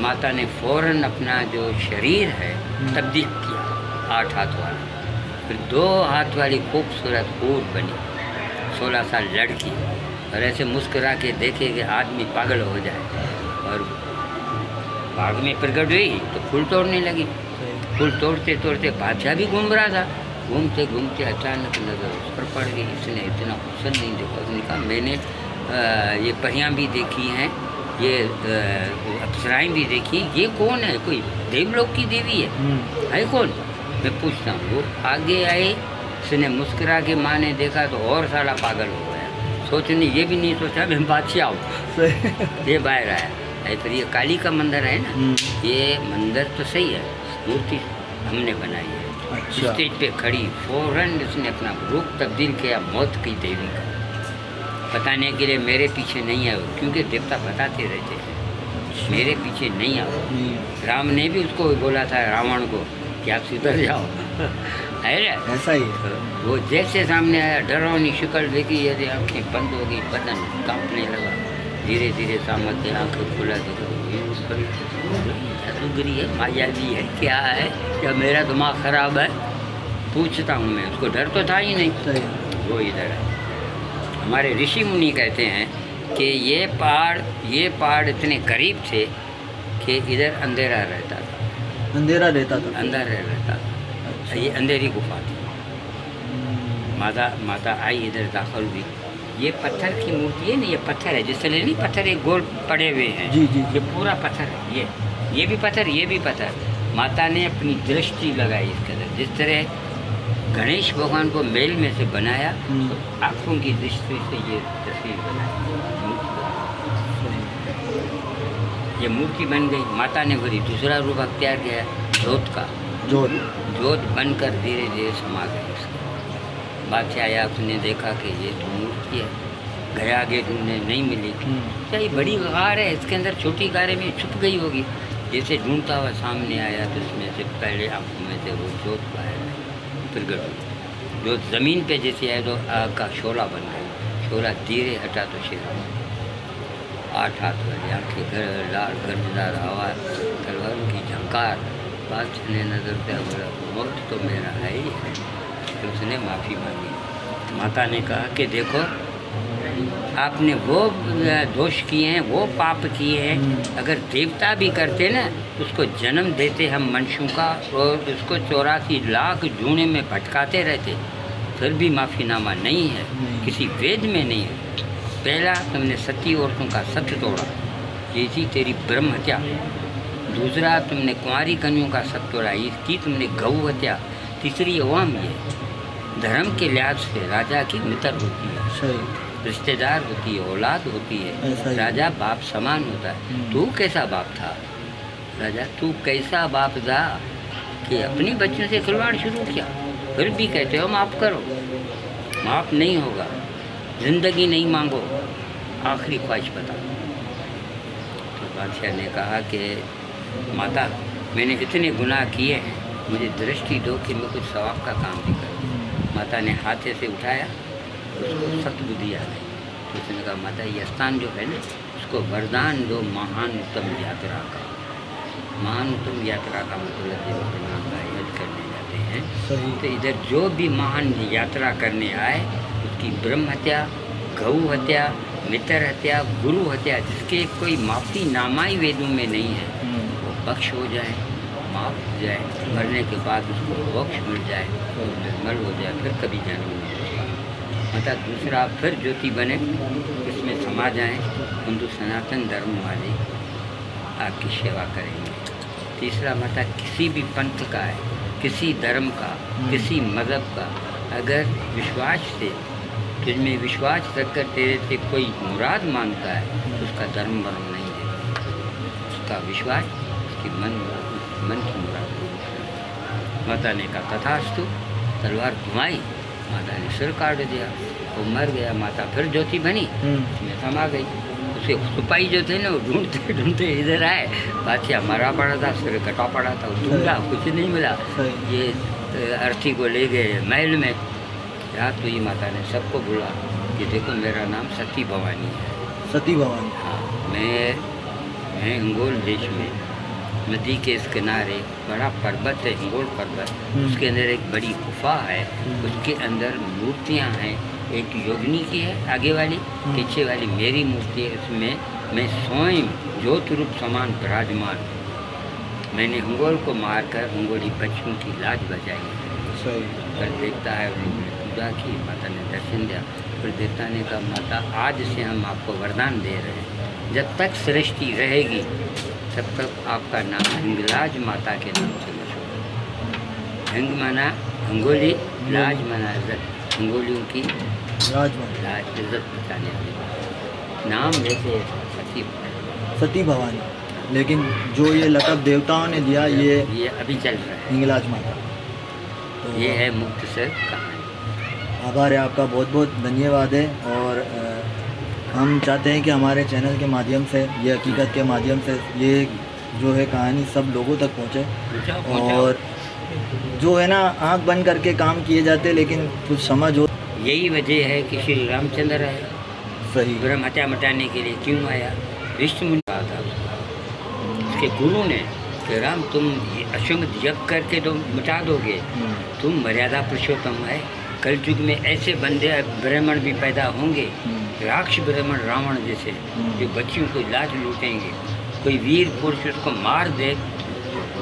माता ने फौरन अपना जो शरीर है तब्दील किया 8 हाथ वाला, फिर 2 हाथ वाली खूबसूरत हूर बनी, 16 साल लड़की। और ऐसे मुस्कुरा के देखे कि आदमी पागल हो जाए। और बाग में प्रकट हुई तो फूल तोड़ने लगी। फूल तोड़ते तोड़ते बादशाह भी घूम रहा था। घूमते घूमते अचानक नज़र उस पर पड़ गई। इसने इतना हुस्न नहीं देखा। उसने कहा मैंने ये परियां भी देखी हैं, ये अप्सराएं भी देखी, ये कौन है? कोई देवलोक की देवी है कौन? मैं पूछता हूँ। वो आगे आए, उसने मुस्कुरा के माँ ने देखा तो और साला पागल हो गया। सोचने ये भी नहीं सोचा मैं बादशाह हूँ। ये बाहर आया। फिर ये काली का मंदिर है ना, ये मंदिर तो सही है, मूर्ति हमने बनाई है। अच्छा। स्टेज पे खड़ी फौरन इसने अपना रूप तब्दील किया मौत की देवी का। बताने के लिए मेरे पीछे नहीं आओ, क्योंकि देवता बताते रहते हैं मेरे पीछे नहीं आओ। राम ने भी उसको बोला था, रावण को, कि आप सुधर जाओ। है ना, ऐसा ही है। वो जैसे सामने आया, डरावनी शक्ल देखी, यदि आँखें बंद हो गई, बदन कांपने लगा। धीरे धीरे सामने आँखें खुला देखो, जादूगरी है, मायावी है, क्या है? क्या मेरा दिमाग खराब है? पूछता हूँ मैं। उसको डर तो था ही नहीं। वो इधर है। हमारे ऋषि मुनि कहते हैं कि ये पहाड़ इतने करीब थे कि इधर अंधेरा रहता था। अंधेरा रहता था। अंदर रहता था। ये अंधेरी गुफा थी। माता आई, इधर दाखिल हुई। ये पत्थर की मूर्ति है ना, ये पत्थर है, जिस तरह नहीं पत्थर एक गोल पड़े हुए हैं। जी जी। ये पूरा पत्थर है। ये भी पत्थर, ये भी पत्थर। माता ने अपनी दृष्टि लगाई इसके अंदर। जिस तरह गणेश भगवान को मेल में से बनाया, तो आँखों की दृष्टि से ये तस्वीर बनाई, ये मूर्ति बन गई। माता ने वही दूसरा रूप अख्तियार किया, जोत का। जोत बनकर धीरे धीरे समा गई इसके। बादशाह आया, उसने देखा कि ये तो मूर्ति है। गया आगे ढूंढने नहीं मिली। क्या ये बड़ी गार है, इसके अंदर छोटी गारे में छुप गई होगी। जैसे ढूंढता हुआ सामने आया तो उसमें से पहले आंखों में से वो जोत बाहर प्रगट हुई। जो ज़मीन पे जैसे आए तो आग का शोला बन गया। शोला धीरे हटा तो शेर 8 हाथ वाली आँखें, लाल गर्जदार आवाज़, तलवारों की झंकार। बादशाह ने नजर दिया, बोला वक्त तो मेरा है ही है। तो उसने माफ़ी मांगी। माता ने कहा कि देखो, आपने वो दोष किए हैं, वो पाप किए हैं। अगर देवता भी करते ना, उसको जन्म देते हम मनुष्यों का, और उसको 84 लाख जूने में भटकाते रहते, फिर भी माफ़ीनामा नहीं है, किसी वेद में नहीं है। पहला, तुमने सती औरतों का सत्य तोड़ा, ये थी तेरी ब्रह्म हत्या। दूसरा, तुमने कुंवारी कन्यों का सत्य तोड़ा, ये की तुमने गौ हत्या। तीसरी अवाम ये धर्म के लिहाज से राजा की मित्र होती है, रिश्तेदार होती है, औलाद होती है। राजा बाप समान होता है। तू कैसा बाप था राजा? तू कैसा बाप था कि अपनी बच्चों से खिलवाड़ शुरू किया? फिर भी कहते हो माफ़ करो। माफ़ नहीं होगा। ज़िंदगी नहीं मांगो, आखिरी ख्वाहिश बता। तो बादशाह ने कहा कि माता, मैंने इतने गुनाह किए हैं, मुझे दृष्टि दो कि मैं कुछ सवाब का काम भी करूँ। माता ने हाथे से उठाया, उसको सतबुद्धि आ गई। तो उसने कहा, माता ये स्थान जो है ना, उसको वरदान दो महान उत्तम यात्रा का। महान उत्तम यात्रा का मतलब जब भगवान का यज्ञ करने जाते हैं, तो इधर जो भी महान यात्रा करने आए, उसकी ब्रह्म हत्या, गौ हत्या, मित्र हत्या, गुरु हत्या, जिसके कोई माफ़ी नामाई वेदों में नहीं है, वो बख्श हो जाए, माफ़ हो जाए। मरने के बाद उसको मोक्ष मिल जाए, तो निर्मल हो जाए, फिर कभी जन्म नहीं होगा। माता दूसरा, फिर ज्योति बने, इसमें समा जाएं, हिंदू सनातन धर्म वाले आपकी सेवा करेंगे। तीसरा, माता किसी भी पंथ का है, किसी धर्म का, किसी मज़हब का, अगर विश्वास से तुझमें विश्वास रखकर तेरे से कोई मुराद मांगता है, तो उसका धर्म वर्म नहीं है, उसका विश्वास, उसकी मन की मुराद। माता ने कहा तथास्तु। तलवार घुमाई, माता ने सिर काट दिया, वो मर गया। माता फिर ज्योति बनी, उसमें समा गई। उसे सिपाही जो थे ना, वो ढूंढते ढूंढते इधर आए। बादशाह मरा पड़ा था, सिर कटा पड़ा था, ढूंढा, कुछ नहीं मिला। ये अर्थी को ले गए महल में। रात को ही माता ने सबको बुला कि देखो मेरा नाम सती भवानी है। सती भवानी। हाँ, मैं हिंगोल देश में नदी के इस किनारे बड़ा पर्वत है, हिंगोल पर्वत, उसके अंदर एक बड़ी गुफा है, उसके अंदर मूर्तियाँ हैं। एक योगिनी की है आगे वाली, पीछे वाली मेरी मूर्ति है। उसमें मैं स्वयं ज्योत रूप समान विराजमान हूँ। मैंने हिंगोल को मारकर हिंगोली बच्चों की लाज बचाई। सही। फिर देवता है, उन्होंने पूजा की, माता ने दर्शन दिया। फिर देवता ने कहा माता आज से हम आपको वरदान दे रहे हैं, जब तक सृष्टि रहेगी तब तक आपका नाम हिंगलाज माता के नाम से मशहूर। हिंग माना हिंगोली, लाज माना इज्जत, हिंगोलियों की राजमान। लाज इज्जत बचाने वाली नाम जैसे सती सती भवानी। लेकिन जो ये लक़ब देवताओं ने दिया ये अभी चल रहा है, हिंगलाज माता। तो ये है मुक्तसर कहानी। आभार है आपका, बहुत बहुत धन्यवाद है। और हम चाहते हैं कि हमारे चैनल के माध्यम से, ये हकीकत के माध्यम से ये जो है कहानी सब लोगों तक पहुँचे। और जो है ना आंख बंद करके काम किए जाते लेकिन कुछ समझ हो। यही वजह है कि श्री रामचंद्र आया, सही। ब्रह्म हत्या मिटाने के लिए क्यों आया। विष्णु मुनि कहा था उसके गुरु ने कि राम तुम अश्वमेध यज्ञ करके तो मिटा दोगे, तुम मर्यादा पुरुषोत्तम है। कलयुग में ऐसे बंदे ब्राह्मण भी पैदा होंगे, राक्ष ब्राह्मण रावण जैसे, जो बच्चियों को लाज लूटेंगे। कोई वीर पुरुष उसको मार दे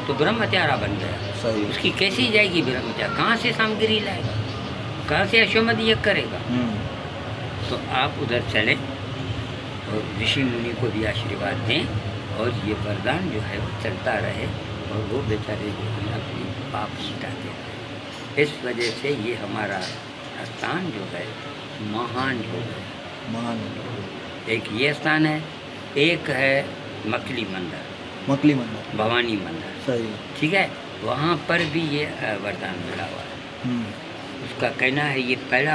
तो ब्रह्म हत्यारा बन गया। सही। उसकी कैसी जाएगी ब्रह्म हत्या, कहाँ से सामग्री लाएगा, कहाँ से अश्वमेध यज्ञ करेगा। तो आप उधर चलें और ऋषि मुनि को भी आशीर्वाद दें और ये वरदान जो है वो चलता रहे और वो बेचारे जो है अपनी पाप मिटाते रहे। इस वजह से ये हमारा स्थान जो है महान हो गया। महान। एक ये स्थान है, एक है मकली मंदिर, मकली मंदिर, भवानी मंदिर। सही। ठीक है, वहाँ पर भी ये वरदान मिला हुआ है। उसका कहना है ये पहला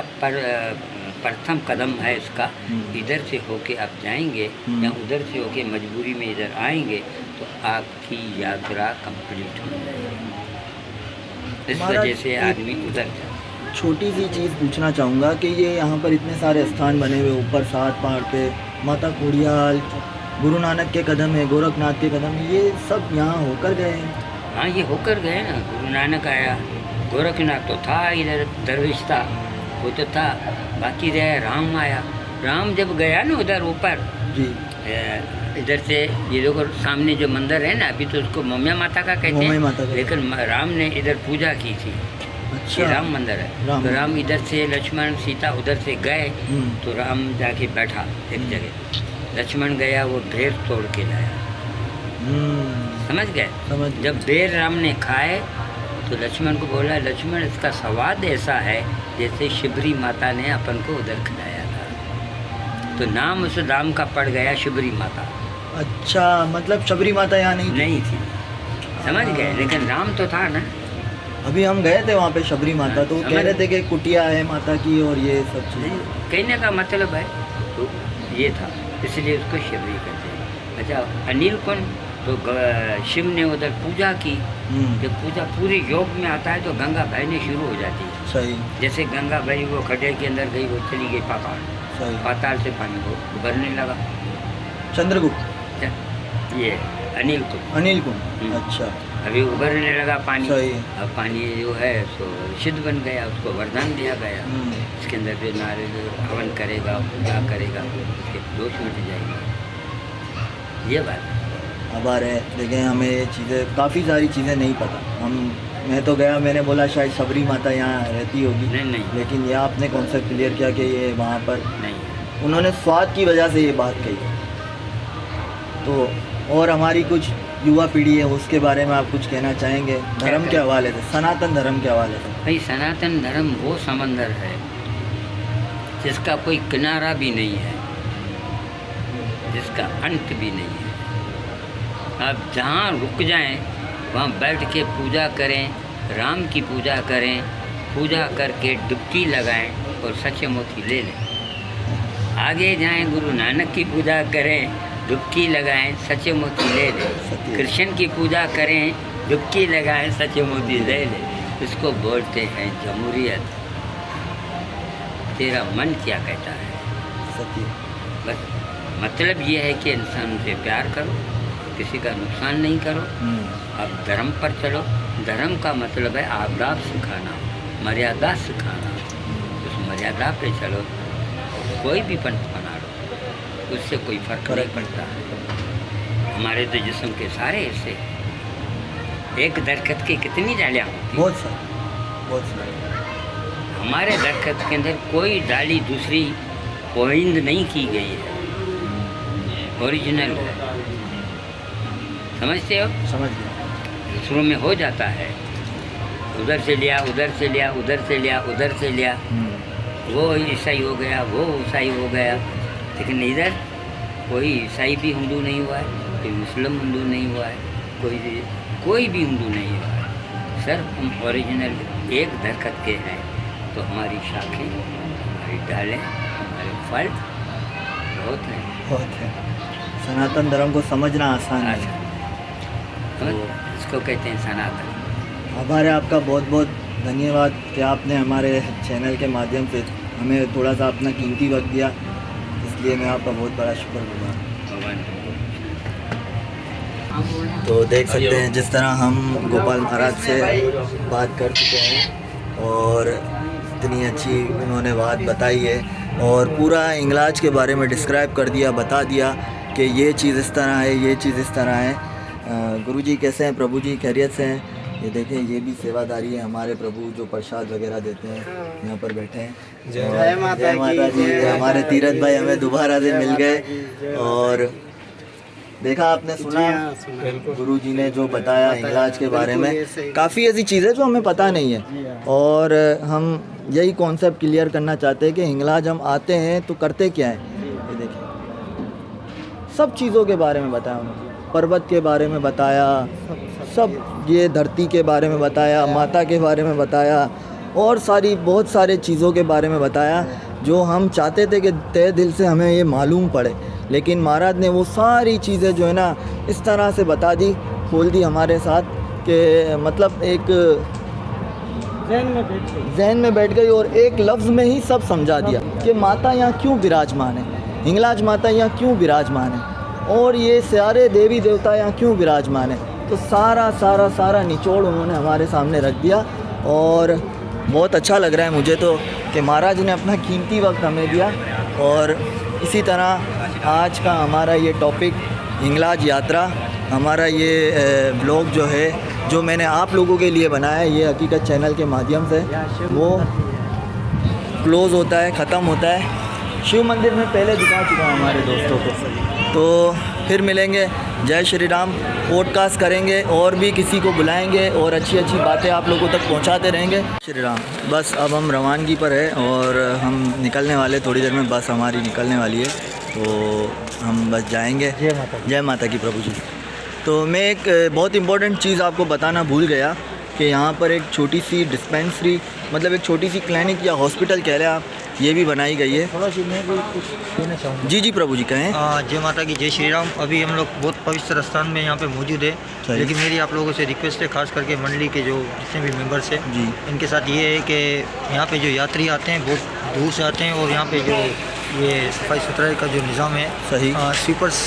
प्रथम कदम है इसका। इधर से होके आप जाएंगे या उधर से होके मजबूरी में इधर आएंगे तो आपकी यात्रा कंप्लीट हो जाएगी। इस वजह से आदमी उधर जाता है। छोटी सी चीज़ पूछना चाहूँगा कि ये यहाँ पर इतने सारे स्थान बने हुए, ऊपर 7 पहाड़ पे माता खोड़ियाल, गुरु नानक के कदम है, गोरखनाथ के कदम, ये सब यहाँ होकर गए हैं। हाँ, ये होकर गए ना। गुरु नानक आया, गोरखनाथ तो था इधर, दरवेश था, वो तो था। बाकी रहे राम आया। राम जब गया ना उधर ऊपर जी, इधर से ये देखो सामने जो मंदिर है ना, अभी तो उसको मोमिया माता का कहते मोमिया हैं, माता का। लेकिन राम ने इधर पूजा की थी। अच्छा। ये राम मंदिर है। राम। तो राम इधर से, लक्ष्मण सीता उधर से गए तो राम जाके बैठा एक जगह। लक्ष्मण गया, वो बेर तोड़ के लाया। समझ गए? समझ। जब बेर राम ने खाए तो लक्ष्मण को बोला, लक्ष्मण इसका स्वाद ऐसा है जैसे शिबरी माता ने अपन को उधर खिलाया था। तो नाम उस राम का पड़ गया शिबरी माता। अच्छा, मतलब शबरी माता यहाँ नहीं थी। समझ गए? लेकिन राम तो था ना। अभी हम गए थे वहाँ पे शबरी माता, तो वो कह रहे थे कि कुटिया है माता की और ये सब चीज़। कहने का मतलब है तो ये था, इसलिए उसको शिवरी कहते हैं। अच्छा, अनिल कुंड तो शिव ने उधर पूजा की। जब पूजा पूरे योग में आता है तो गंगा बहने शुरू हो जाती है। सही। जैसे गंगा बही वो खड्डे के अंदर गई, वो चली गई पाताल। सही। पाताल से पानी वो उभरने लगा। चंद्रगुप्त, ये अनिल कुंड। अनिल कुंड। अच्छा, अभी उभरने लगा पानी। सही। अब पानी जो है तो सिद्ध बन गया, उसको वरदान दिया गया। इसके अंदर जो नारियल हवन करेगा, पूजा करेगा, उसके दोष मिट जाएंगे। ये बात आभार है। देखें, हमें ये चीज़ें, काफ़ी सारी चीज़ें नहीं पता। मैं तो गया, मैंने बोला शायद शबरी माता यहाँ रहती होगी। नहीं। लेकिन ये आपने कॉन्सेप्ट क्लियर किया कि ये वहाँ पर नहीं, उन्होंने स्वाद की वजह से ये बात कही। तो और हमारी कुछ युवा पीढ़ी है, उसके बारे में आप कुछ कहना चाहेंगे धर्म के हवाले से, सनातन धर्म के हवाले से? भाई, सनातन धर्म वो समंदर है जिसका कोई किनारा भी नहीं है, जिसका अंत भी नहीं है। आप जहाँ रुक जाएं वहाँ बैठ के पूजा करें, राम की पूजा करें, पूजा करके डुबकी लगाएं और सच्चे मोती ले लें। आगे जाएं, गुरु नानक की पूजा करें, डुबकी लगाएं, सच्चे मोती ले लें। कृष्ण की पूजा करें, डुबकी लगाएं, सच्चे मोती ले लें। इसको बोलते हैं जमहूरियत। तेरा मन क्या कहता है? सत्य। बस मतलब ये है कि इंसान से प्यार करो, किसी का नुकसान नहीं करो। अब धर्म पर चलो। धर्म का मतलब है आदाब सिखाना, मर्यादा सिखाना। उस मर्यादा पे चलो, कोई भी पंथ बना लो, उससे कोई फर्क नहीं पड़ता। हमारे तो जिस्म के सारे हिस्से, एक दरख्त की कितनी डालियाँ होती? बहुत सारे, बहुत सारे। हमारे दरख्त के अंदर कोई डाली दूसरी पोइंद नहीं की गई है, ओरिजिनल है। समझते हो? समझ गया। शुरू में हो जाता है, उधर से लिया, उधर से लिया, उधर से लिया, उधर से लिया, वो ईसाई हो गया, वो ईसाई हो गया। लेकिन इधर कोई ईसाई भी हिंदू नहीं हुआ है, कोई मुस्लिम हिंदू नहीं हुआ है, कोई भी हिंदू नहीं हुआ है। सर हम ओरिजिनल एक दरख्त के हैं, तो हमारी शाखें, हमारी डालें, हमारे फल बहुत हैं। बहुत है। सनातन धर्म को समझना आसान है। तो इसको कहते हैं सनातन। आभार है आपका, बहुत बहुत धन्यवाद कि आपने हमारे चैनल के माध्यम से हमें थोड़ा सा अपना कीमती वक्त दिया, इसलिए मैं आपका बहुत बड़ा शुक्रगुजार। तो देख सकते हैं जिस तरह हम गोपाल महाराज से बात कर चुके हैं और इतनी अच्छी उन्होंने बात बताई है और पूरा इंगलाज के बारे में डिस्क्राइब कर दिया, बता दिया कि ये चीज़ इस तरह है, ये चीज़ इस तरह है। गुरुजी कैसे हैं? प्रभु जी खैरियत से हैं? ये देखें, ये भी सेवादारी है हमारे प्रभु जो प्रसाद वगैरह देते हैं, यहाँ पर बैठे हैं। जय माता जी। हमारे तीरथ भाई हमें दोबारा से मिल गए और देखा आपने, सुना गुरु जी ने जो बताया इंगलाज के बारे में, काफ़ी ऐसी चीज़ें जो हमें पता नहीं है और हम यही कॉन्सेप्ट क्लियर करना चाहते हैं कि इंगलाज हम आते हैं तो करते क्या है। ये देखिए सब चीज़ों के बारे में बताया उन्होंने, पर्वत के बारे में बताया, सब ये धरती के बारे में बताया, माता के बारे में बताया और बहुत सारे चीज़ों के बारे में बताया जो हम चाहते थे कि तहे दिल से हमें ये मालूम पड़े। लेकिन महाराज ने वो सारी चीज़ें जो है ना इस तरह से बता दी, खोल दी हमारे साथ कि मतलब एक जहन में बैठ गई और एक लफ्ज़ में ही सब समझा दिया कि माता यहाँ क्यों विराजमान है, हिंगलाज माता यहाँ क्यों विराजमान है और ये सारे देवी देवता यहाँ क्यों विराजमान है। तो सारा निचोड़ उन्होंने हमारे सामने रख दिया और बहुत अच्छा लग रहा है मुझे तो कि महाराज ने अपना कीमती वक्त हमें दिया। और इसी तरह आज का हमारा ये टॉपिक हिंगलाज यात्रा, हमारा ये ब्लॉग जो है जो मैंने आप लोगों के लिए बनाया है ये हकीकत चैनल के माध्यम से, वो क्लोज़ होता है, ख़त्म होता है। शिव मंदिर में पहले दिखा चुका हूँ हमारे दोस्तों को। तो फिर मिलेंगे, जय श्री राम। पॉडकास्ट करेंगे और भी किसी को बुलाएंगे और अच्छी बातें आप लोगों तक पहुंचाते रहेंगे। श्री राम। बस अब हम रवानगी पर है और हम निकलने वाले, थोड़ी देर में बस हमारी निकलने वाली है तो हम बस जाएंगे। जय माता की प्रभु जी। तो मैं एक बहुत इम्पोर्टेंट चीज़ आपको बताना भूल गया कि यहाँ पर एक छोटी सी डिस्पेंसरी, मतलब एक छोटी सी क्लिनिक या हॉस्पिटल कह लें आप, ये भी बनाई गई है। थोड़ा सी मैं भी कुछ कहना चाहूँगा। जी प्रभु जी कहें। जय माता की, जय श्री राम। अभी हम लोग बहुत पवित्र स्थान में यहाँ पे मौजूद है, लेकिन मेरी आप लोगों से रिक्वेस्ट है, खास करके मंडली के जो जितने भी मेंबर्स हैं जी, इनके साथ ये है कि यहाँ पे जो यात्री आते हैं बहुत दूर से आते हैं और यहाँ पे जो ये सफाई सुथराई का जो निज़ाम है, सही, स्वीपर्स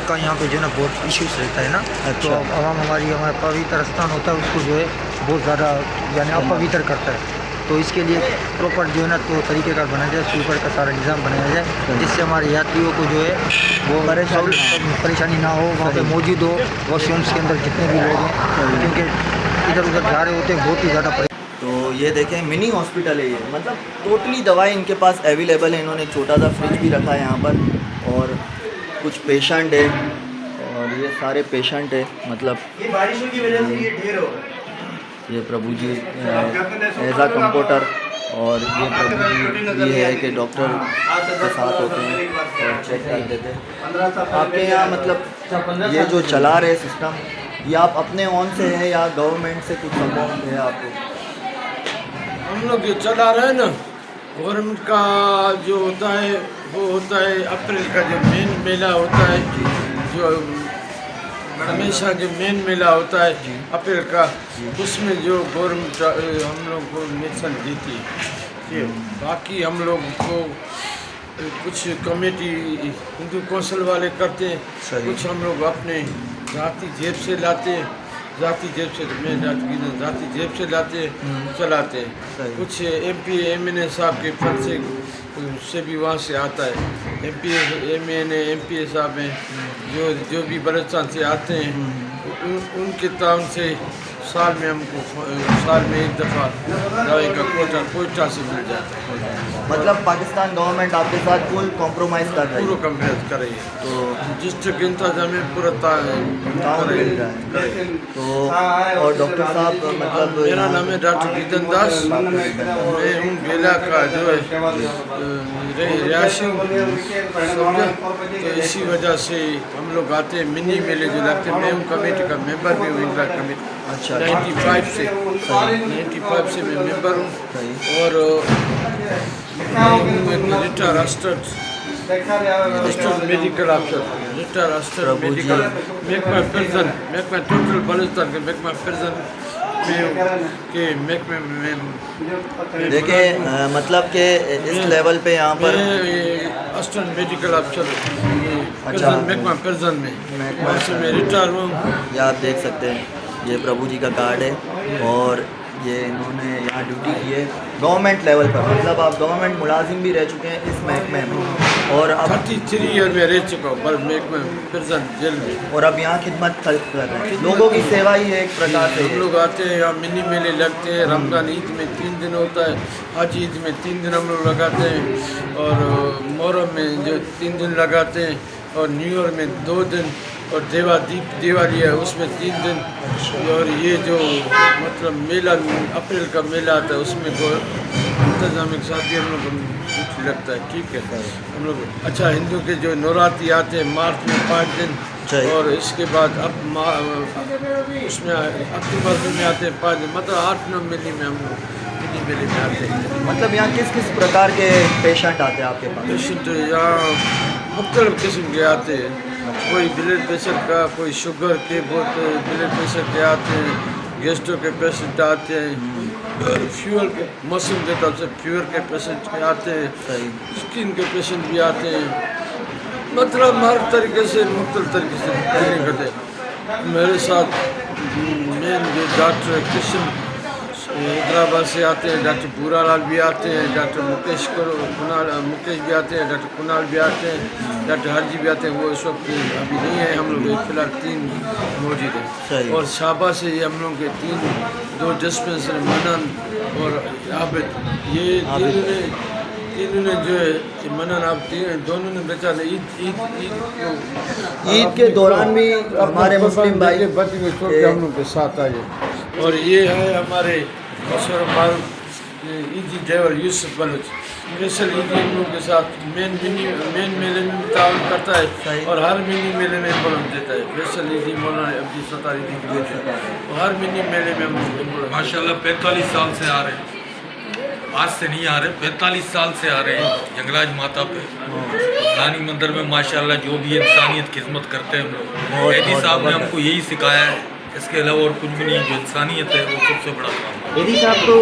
का यहाँ पे जो है ना बहुत इश्यूज़ रहता है ना। अच्छा। तो आवाम हमारा पवित्र स्थान होता है उसको जो है बहुत ज़्यादा यानी अपवित्र करता है। तो इसके लिए प्रॉपर जो है ना तो तरीके का बनाया जाए, स्वीपर का सारा निज़ाम बनाया जाए जिससे हमारे यात्रियों को जो है वो परेशानी ना हो, वहाँ पे मौजूद हो वॉशरूम्स के अंदर जितने भी लोग हैं, क्योंकि इधर उधर जा रहे होते हैं बहुत ही ज़्यादा। तो ये देखें मिनी हॉस्पिटल है ये, मतलब टोटली दवाई इनके पास अवेलेबल है। इन्होंने छोटा सा फ्रिज भी रखा है यहाँ पर और कुछ पेशेंट है और ये सारे पेशेंट है, मतलब ये बारिशों की वजह से ये ढेर हो गए। ये प्रभु जी एज आ कंपाउंडर और ये प्रभु जी ये है कि डॉक्टर के साथ होते हैं और चेक कर देते हैं। आपके यहाँ मतलब ये जो चला रहे सिस्टम, ये आप अपने ऑन से है या गवर्नमेंट से कुछ सपोर्ट है आपको? हम लोग जो चला रहे हैं ना, गवर्नमेंट का जो होता है वो होता है अप्रैल का जो मेन मेला होता है, जो हमेशा जो मेन मेला होता है अप्रैल का, उसमें जो गवर्नमेंट हम लोग को मेडिसिन देती है। बाकी हम लोग को कुछ कमेटी हिंदू कौंसिल वाले करते हैं, कुछ हम लोग अपने जाति जेब से लाते हैं, जाति जेब से जाति जेब से लाते चलाते हैं। कुछ MP MNA साहब के फंड से भी वहाँ से आता है। MP MNA MPA साहब हैं जो भी बलूचिस्तान से आते हैं, उनके ताउन से साल में हमको एक दफ़ा दवाई का कोटा से मिल जाता है। मतलब पाकिस्तान गवर्नमेंट आपके साथ फुल कॉम्प्रोमाइज़ कर रही पूरा है, कम्प्लेट कर रही है, तो डिस्ट्रिक्ट इंतजाम में पूरा काम मिल रहा है। तो और डॉक्टर साहब मतलब मेरा नाम है डॉक्टर गीतन दास, मैं हूँ बेला का जो है रिहायशी, तो इसी वजह से हम लोग आते हैं मिनी मेले जो लगते हैं। मैं हूँ कमेटी का मेंबर भी हूँ, इंदिरा कमेटी। अच्छा 95 से मैं मेंबर हूँ, और मैं हूँ एक retire assistant medical officer, retire assistant medical महकमा प्रिजन, महकमा टोटल बलूचिस्तान के महकमा प्रिजन के महकमे में। देखिए मतलब कि इस लेवल पे यहाँ पर असिस्टेंट मेडिकल ऑफिसर अच्छा महकमा प्रिजन में, वहाँ से मैं रिटायर हूँ। ये आप देख सकते हैं, ये प्रभु जी का कार्ड है और ये इन्होंने यहाँ ड्यूटी की है गवर्नमेंट लेवल पर। मतलब आप गवर्नमेंट मुलाजिम भी रह चुके हैं इस महकमे में, और अब 33 ईयर में रह चुका हूँ पर महकमा प्रिजन जेल में, और अब यहाँ खिदमत कर रहे हैं। लोगों की सेवा ही है एक प्रकार से। हम लोग आते हैं यहाँ मिनी मेले लगते हैं। रमज़ान ईद में 3 दिन होता है, हज ईद में 3 दिन हम लोग लगाते हैं, और मुहर्रम में जो 3 दिन लगाते हैं, और न्यू ईयर में 2 दिन, और दिवाली है उसमें 3 दिन। और ये जो मतलब मेला अप्रैल का मेला आता है उसमें इंतजाम के साथ भी हम लोग कुछ लगता है। ठीक है, हम लोग अच्छा हिंदू के जो नवरात्रि आते हैं मार्च में 5 दिन, और इसके बाद अब उसमें अक्टूबर में आते हैं 5 दिन, मतलब 8-9 महीने में हम लोग मिनी मेले में आते हैं। मतलब यहाँ किस किस प्रकार के पेशेंट आते हैं आपके पास? पेशेंट यहाँ मुख्तलिफ किस्म के आते हैं, कोई ब्लड प्रेशर का, कोई शुगर के, बहुत ब्लड प्रेशर के आते हैं, गैस्ट्रो के पेशेंट आते हैं, फ्यूअल के मौसम के तरफ से फ्यूअल के पेशेंट आते हैं, स्किन के पेशेंट भी आते हैं। मतलब हर तरीके से मुख्तलिफ तरीके से ट्रेनिंग करते हैं। मेरे साथ मेन जो डॉक्टर कृष्ण हैदराबाद से आते हैं, डॉक्टर पूरालाल भी आते हैं, डॉक्टर मुकेश भी आते हैं, डॉक्टर कुणाल भी आते हैं, डॉक्टर हरजी भी आते हैं। वो इस वक्त अभी नहीं है, हम लोग फिलहाल 3 मौजूद हैं। और शाबा से हम लोग के 2 डिस्पेंसरी मनन और आबिद, ये तीनों ने जो है मनन आप दोनों ने बेचारे ईद के दौरान भी हमारे मुस्लिम भाई बच्चे को छोड़ के हम लोग के साथ आए। और ये है हमारे मशहूर मारूफ ईदी ड्राइवर यूसुफ बलूच, स्पेशल ईदी हम लोग के साथ मेन मेले में भी ताउन करता है, और हर मिनी मेले में एम्बुलेंस देता है। स्पेशल ईदी मौलाना अब्दुल सत्तार ईदी की देते हैं, और हर मिनी मेले में हम एम्बुलेंस माशाल्लाह 45 साल से आ रहे हैं, आज से नहीं आ रहे, 45 साल से आ रहे हैं जंगराज माता पे रानी मंदिर में। माशाल्लाह जो भी इंसानियत खिदमत करते हैं हम लोग, एदी साहब ने हमको यही सिखाया है, इसके अलावा और कुछ भी नहीं। जो इंसानियत है वो सबसे बड़ा काम है। एदी साहब तो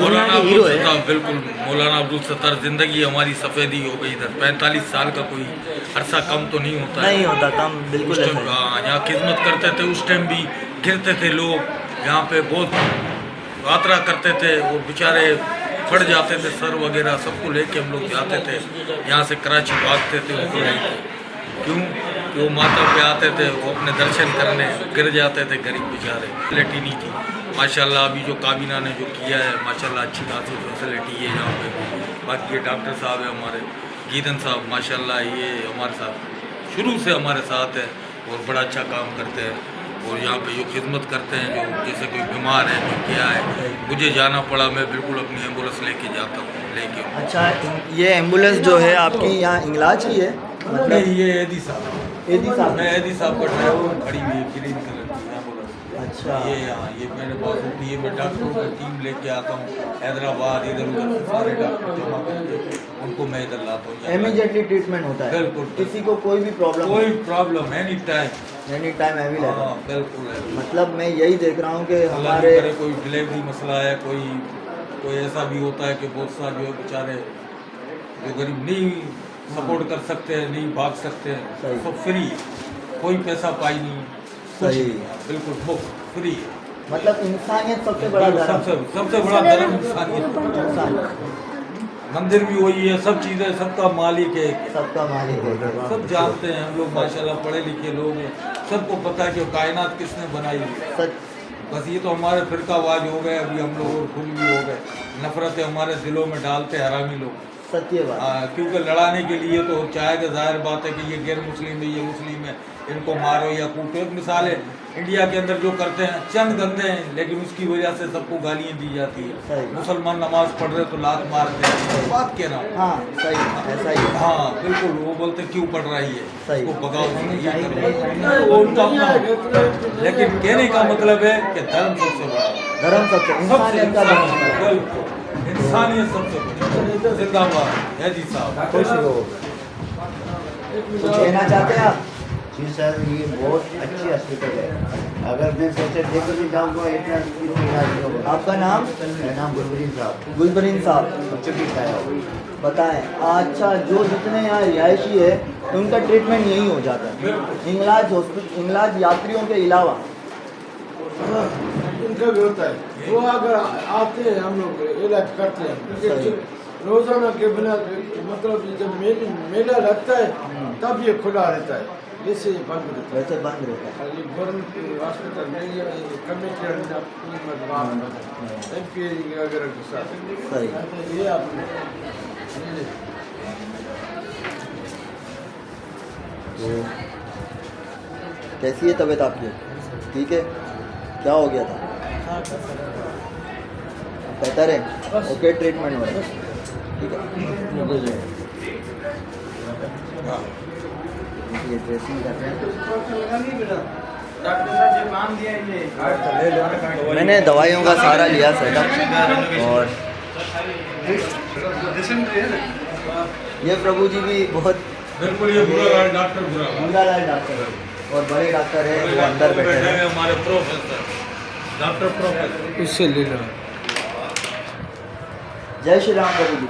मौलाना अब्दुल सत्तार, बिल्कुल मौलाना अब्दुल सत्तार, ज़िंदगी हमारी सफ़ेदी हो गई इधर। 45 साल का कोई अरसा कम तो नहीं होता है, नहीं होता कम, बिल्कुल ऐसा ही। यहाँ खिदमत करते थे, उस टाइम भी गिरते थे लोग, यहाँ पे बहुत यात्रा करते थे, वो बेचारे फट जाते थे, सर वगैरह सबको लेके हम लोग जाते थे, यहाँ से कराची भागते थे उनको लेके। क्यों कि वो माता पे आते थे, वो अपने दर्शन करने, गिर जाते थे गरीब बेचारे। फैसिलिटी नहीं थी। माशाल्लाह अभी जो काबीना ने जो किया है माशाल्लाह अच्छी खासी फैसिलिटी है यहाँ पे। बाकी ये डॉक्टर साहब है हमारे गीदन साहब, माशाल्लाह ये हमारे साथ शुरू से हमारे साथ है और बड़ा अच्छा काम करते हैं। और यहाँ पे जो खिदमत करते हैं, जो जैसे कोई बीमार है, जो क्या है, मुझे जाना पड़ा, मैं बिल्कुल अपनी एम्बुलेंस लेके जाता हूँ, लेके। अच्छा, ये एम्बुलेंस जो है आपकी यहाँ इंगलाज की है? मतलब ये एदी साहब, एदी साहब, मैं एदी साहब का ड्राइवर, खड़ी हुई है ग्रीन कलर की एम्बुलेंस। अच्छा। ये यहाँ ये मेरे पास होती है, मैं डॉक्टरों की टीम लेके आता हूँ हैदराबाद, इधर उधर से सारे डॉक्टर जमा करके उनको मैं इधर लाता हूँ। इमीडिएटली ट्रीटमेंट होता है, बिल्कुल। किसी को कोई भी प्रॉब्लम कोई problem any time, any time available. हाँ बिल्कुल है। मतलब मैं यही देख रहा हूँ कि अल्लाह की हमारे करे कोई डिलीवरी मसला है, कोई ऐसा भी होता है कि बहुत सा जो है बेचारे जो गरीब नहीं सपोर्ट कर सकते हैं, नहीं भाग सकते हैं, सही। सब फ्री है, कोई पैसा पाई नहीं, कुछ सही। नहीं, बिल्कुल मुफ्त फ्री है। मतलब इंसानियत सबसे बड़ा धर्म। सबसे बड़ा धर्म इंसानियत। इंसानियत मंदिर भी वही है, सब चीज़ें सबका मालिक है, सबका मालिक है। सब जानते हैं हम लोग, माशाल्लाह पढ़े लिखे लोग हैं, सबको पता है कि कायनात किसने बनाई है। सच। बस ये तो हमारे फिरकावाज हो गए, अभी हम लोग और खुद भी हो गए, नफरतें हमारे दिलों में डालते हरामी लोग। सत्य बात। क्योंकि लड़ाने के लिए तो चाहेगा, जाहिर बात है कि ये गैर मुस्लिम है, ये मुस्लिम है, इनको मारो या कूटो। एक मिसाल है इंडिया के अंदर जो करते हैं, चंद गंदे हैं लेकिन उसकी वजह से सबको गालियाँ दी जाती है। सही। मुसलमान नमाज पढ़ रहे तो लात मारते हैं, बात कह रहा हूँ। हाँ सही, ऐसा ही है। हाँ बिल्कुल, वो बोलते क्यों पढ़ रही है, सही। उसको भगाओ, ये करो, वो उनका अपना। लेकिन कहने का मतलब है कि धर्म सबसे बड़ा, धर्म सबसे, इंसानियत का धर्म है। बिल्कुल, इंसानियत सबसे बड़ी। जिंदाबाद है जी साहब। खुश रहो। कुछ कहना चाहते हैं आप? जी सर, ये बहुत अच्छी हॉस्पिटल है। अगर मैं सोचे देख भी जाऊँगा इतना इलाज नहीं होगा। आपका नाम? मेरा नाम गुलबरीन साहब, गुलबरीन साहब, चुकी खाया हो। बताएं। अच्छा, जो जितने यहाँ रिहायशी है उनका ट्रीटमेंट यही हो जाता है, इंग्लाज हॉस्पिटल, इंग्लाज यात्रियों के अलावा? इनका भी होता है, वो अगर आते हैं हम लोग इलाज करते हैं, क्योंकि रोजाना के बिना मतलब जब मेला लगता है तब ये खुला रहता है, वैसे ये बंद रहता है। वैसे बंद रहता है। ये गवर्नमेंट हॉस्पिटल में ये कमेटी MP वगैरह के साथ सही। ये आपने तो कैसी है तबीयत आपकी? ठीक है। क्या हो गया था? बेहतर है? ओके, ट्रीटमेंट हो रहा है, ठीक है। ये ड्रेसिंग कर रहे हैं। मैंने दवाइयों का सहारा लिया सेटअप, और ये प्रभु जी भी बहुत बिल्कुल, ये बुरा डॉक्टर बुरालाल डॉक्टर है, और बड़े डॉक्टर हैं वो अंदर बैठे हैं। हमारे प्रोफेसर डॉक्टर प्रोफेसर उससे ले लो। जय श्री राम प्रभु जी।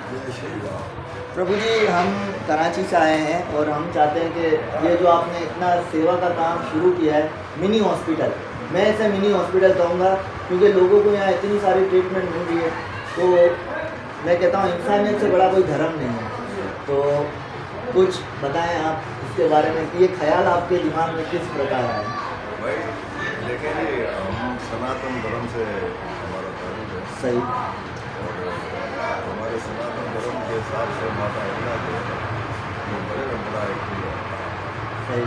प्रभु जी, हम कराची से आए हैं और हम चाहते हैं कि ये जो आपने इतना सेवा का काम शुरू किया है, मिनी हॉस्पिटल, मैं इसे मिनी हॉस्पिटल कहूँगा क्योंकि लोगों को यहाँ इतनी सारी ट्रीटमेंट मिल रही है, तो मैं कहता हूँ इंसानियत से बड़ा कोई धर्म नहीं है। तो कुछ बताएं आप इसके बारे में कि ये ख्याल आपके दिमाग में किस प्रकार आया? भाई लेकिन ये हम सनातन धर्म से हमारा ताल्लुक है। सही। और हमारे सनातन धर्म के हिसाब से माता अहिल्या जो है वो बड़े में बड़ा एक है। सही।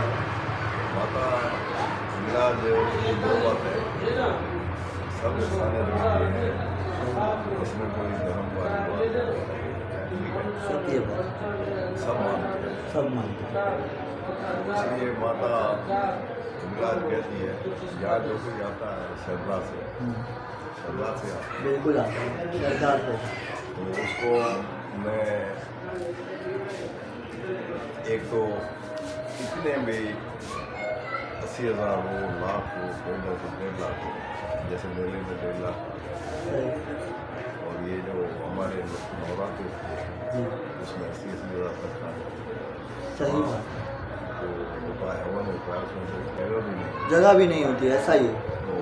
माता अहिल्या जो दो बात है, सब इंसानियत के लिए है, इसमें कोई धर्म वाली बात नहीं है। सत्य बात, सब मानते हैं। सब मानते हैं। इसलिए माता हिंगलाज कहती है, यहाँ जो कोई आता है श्रद्धा से आता है, बिल्कुल आता है श्रद्धा से, तो उसको मैं एक तो इतने भी 80,000 हो, लाख हो, 1.5 लाख हो, जैसे मेले में 1.5 लाख, और ये जो हमारे नवरात्र होते हैं उसमें 80,000 तक का सही बात। तो होता है, हवन होता है, उसमें कोई जगह भी नहीं, जगह भी नहीं होती, ऐसा ही है। तो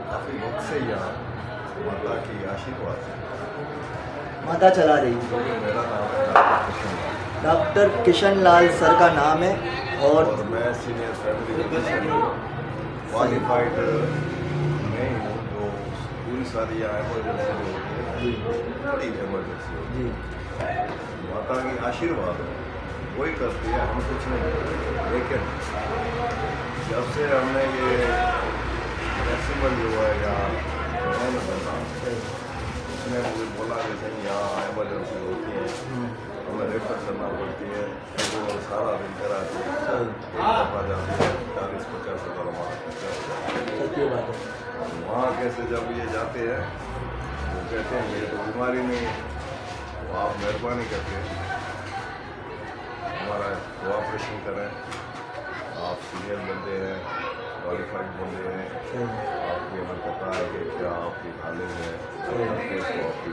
काफ़ी वक्त से यहाँ माता की आशीर्वाद है। माता चला रही है। मेरा नाम है डॉक्टर किशन लाल सर का नाम है, और मैं सीनियर फैमिली फिजिशियन क्वालिफाइड नहीं हूँ, तो पूरी सारी यहाँ एमरजेंसी जो होती है बड़ी एमरजेंसी होती है, माता की आशीर्वाद है, वही करती है, हम कुछ नहीं करते। लेकिन जब से हमने ये फेस्टिवल जो है या उसने मुझे बोला जैसे यहाँ एमरजेंसी होती है हमें रेफर करना पड़ती है, वो सारा दिन कराती है, दफा जाती है, 40-50 हज़ार हमारा खर्चा होता है। सच्ची बात है। वहाँ कैसे जब ये जाते हैं वो कहते हैं ये तो बीमारी नहीं है, तो आप मेहरबानी करके हमारा कोऑपरेशन करें, आप सीनियर बंदे हैं, क्वालिफाइड बंदे हैं, आपको हमें पता है कि क्या आपकी हालत है, कैसे आपकी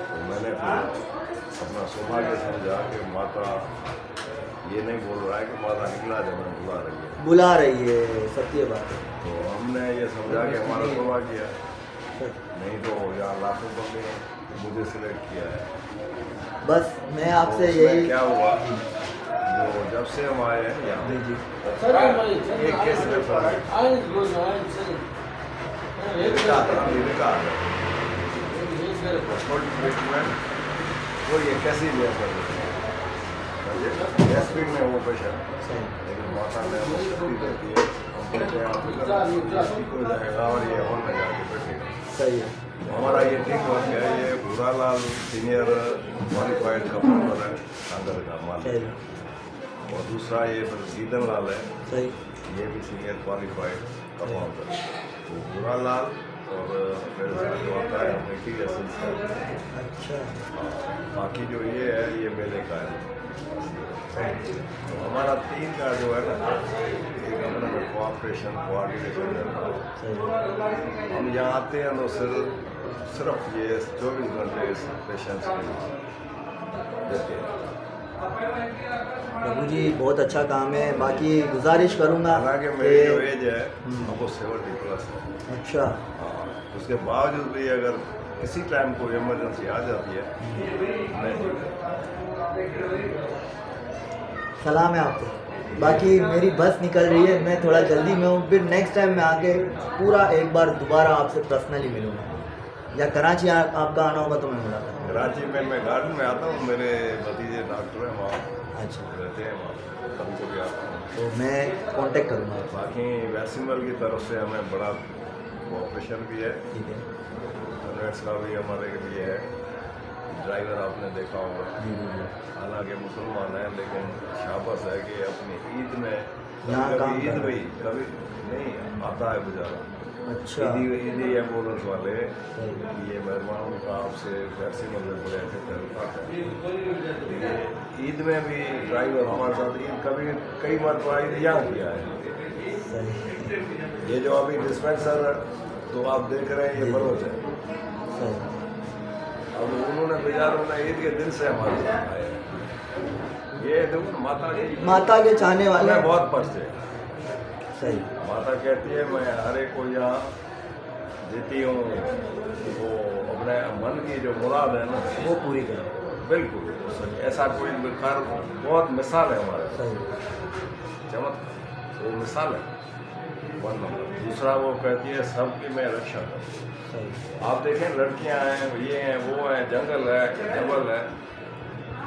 तो मैंने फिर अपना सौभाग्य समझा कि माता ये नहीं बोल रहा है कि माता निकला जब हमें बुला रही है, सत्य बात है। तो हमने ये समझा कि हमारा सौभाग्य है, नहीं तो यहाँ लाखों बंदे मुझे सिलेक्ट किया है। बस मैं आपसे तो यही क्या हुआ, जो जब से हम आए हैं यहाँ एक केस रेफर ट्रीटमेंट वो ये कैसे लिया कर एस्पिन में वो पेशेंट, लेकिन माता ने वो शक्ति देती है, हम कहते हैं आप हो जाएगा और ये और में जाके बैठेगा। सही है। हमारा ये टीम वर्क है, ये भूरालाल सीनियर क्वालिफाइड का फाउंडर है, सांगर का मालिक, और दूसरा ये गीतन लाल है, सही, ये भी सीनियर क्वालिफाइड का फाउंडर। तो भूरालाल और मेरे साथ जो आता है मिट्टी का सिलसिला। अच्छा, बाकी जो ये है ये मेले का है। तो हमारा टीम का जो है ना, एक अपना कोऑपरेशन कोऑर्डिनेशन है। हम यहाँ आते हैं तो सिर्फ ये 24 घंटे इस पेशेंट्स के लिए देते हैं। प्रभु जी बहुत अच्छा काम है। बाकी गुजारिश करूँगा, हालांकि मेरी जो एज है वो 70+ है। अच्छा, उसके बावजूद भी अगर किसी टाइम कोई इमरजेंसी आ जाती है, सलाम है आपको। बाकी मेरी बस निकल रही है, मैं थोड़ा जल्दी में हूँ, फिर नेक्स्ट टाइम मैं आके पूरा एक बार दोबारा आपसे पर्सनली मिलूँगा, या कराची आपका आना होगा तो मैं मुलाकात। कराची में मैं गार्डन में आता हूँ, मेरे भतीजे डॉक्टर हैं वहाँ, अच्छा, रहते हैं वहाँ, कभी कभी आता हूँ। तो मैं कांटेक्ट करूँगा। बाकी वैक्सीनल की तरफ से हमें बड़ा कोऑपरेशन भी है, ठीक है, कन्वेंट्स का भी हमारे लिए है। ड्राइवर आपने देखा होगा, हालांकि मुसलमान है, लेकिन शाबाश है कि अपनी ईद में यहाँ काम कभी ईद कर भी कभी नहीं आता है गुजारा। अच्छा, ईदी एम्बुलेंस वाले ये मेहरबान का आपसे वैक्सीन में बड़े अच्छे ये ईद में भी ड्राइवर हमारे साथ ईद कभी कई बार ईद यहाँ किया है। सही, ये जो अभी डिस्पेंसर तो आप देख रहे हैं ये बलोच है, सही, अब उन्होंने बेचारों ने ईद के दिन से हमारे साथ आए। ये देखो माता के चाहने वाले हमें बहुत पढ़ते। सही, माता कहती है मैं हर एक को यहाँ देती हूँ, वो अपने मन की जो मुराद है ना वो पूरी करें। बिल्कुल ऐसा कोई बेकार बहुत मिसाल है हमारे, सही, चमत्कार वो मिसाल है 1 नंबर। दूसरा वो कहती है सबकी मैं रक्षा करूँ। सही, आप देखें लड़कियां हैं, ये हैं, वो हैं, जंगल है, जबल है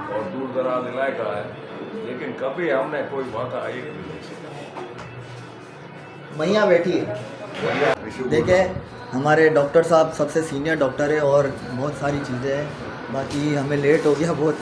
और दूर दराज इलाका है, लेकिन कभी हमने कोई वाक़ा एक भी नहीं सुना। मैया बैठी है, देखें हमारे डॉक्टर साहब सबसे सीनियर डॉक्टर है और बहुत सारी चीज़ें हैं। बाकी हमें लेट हो गया बहुत,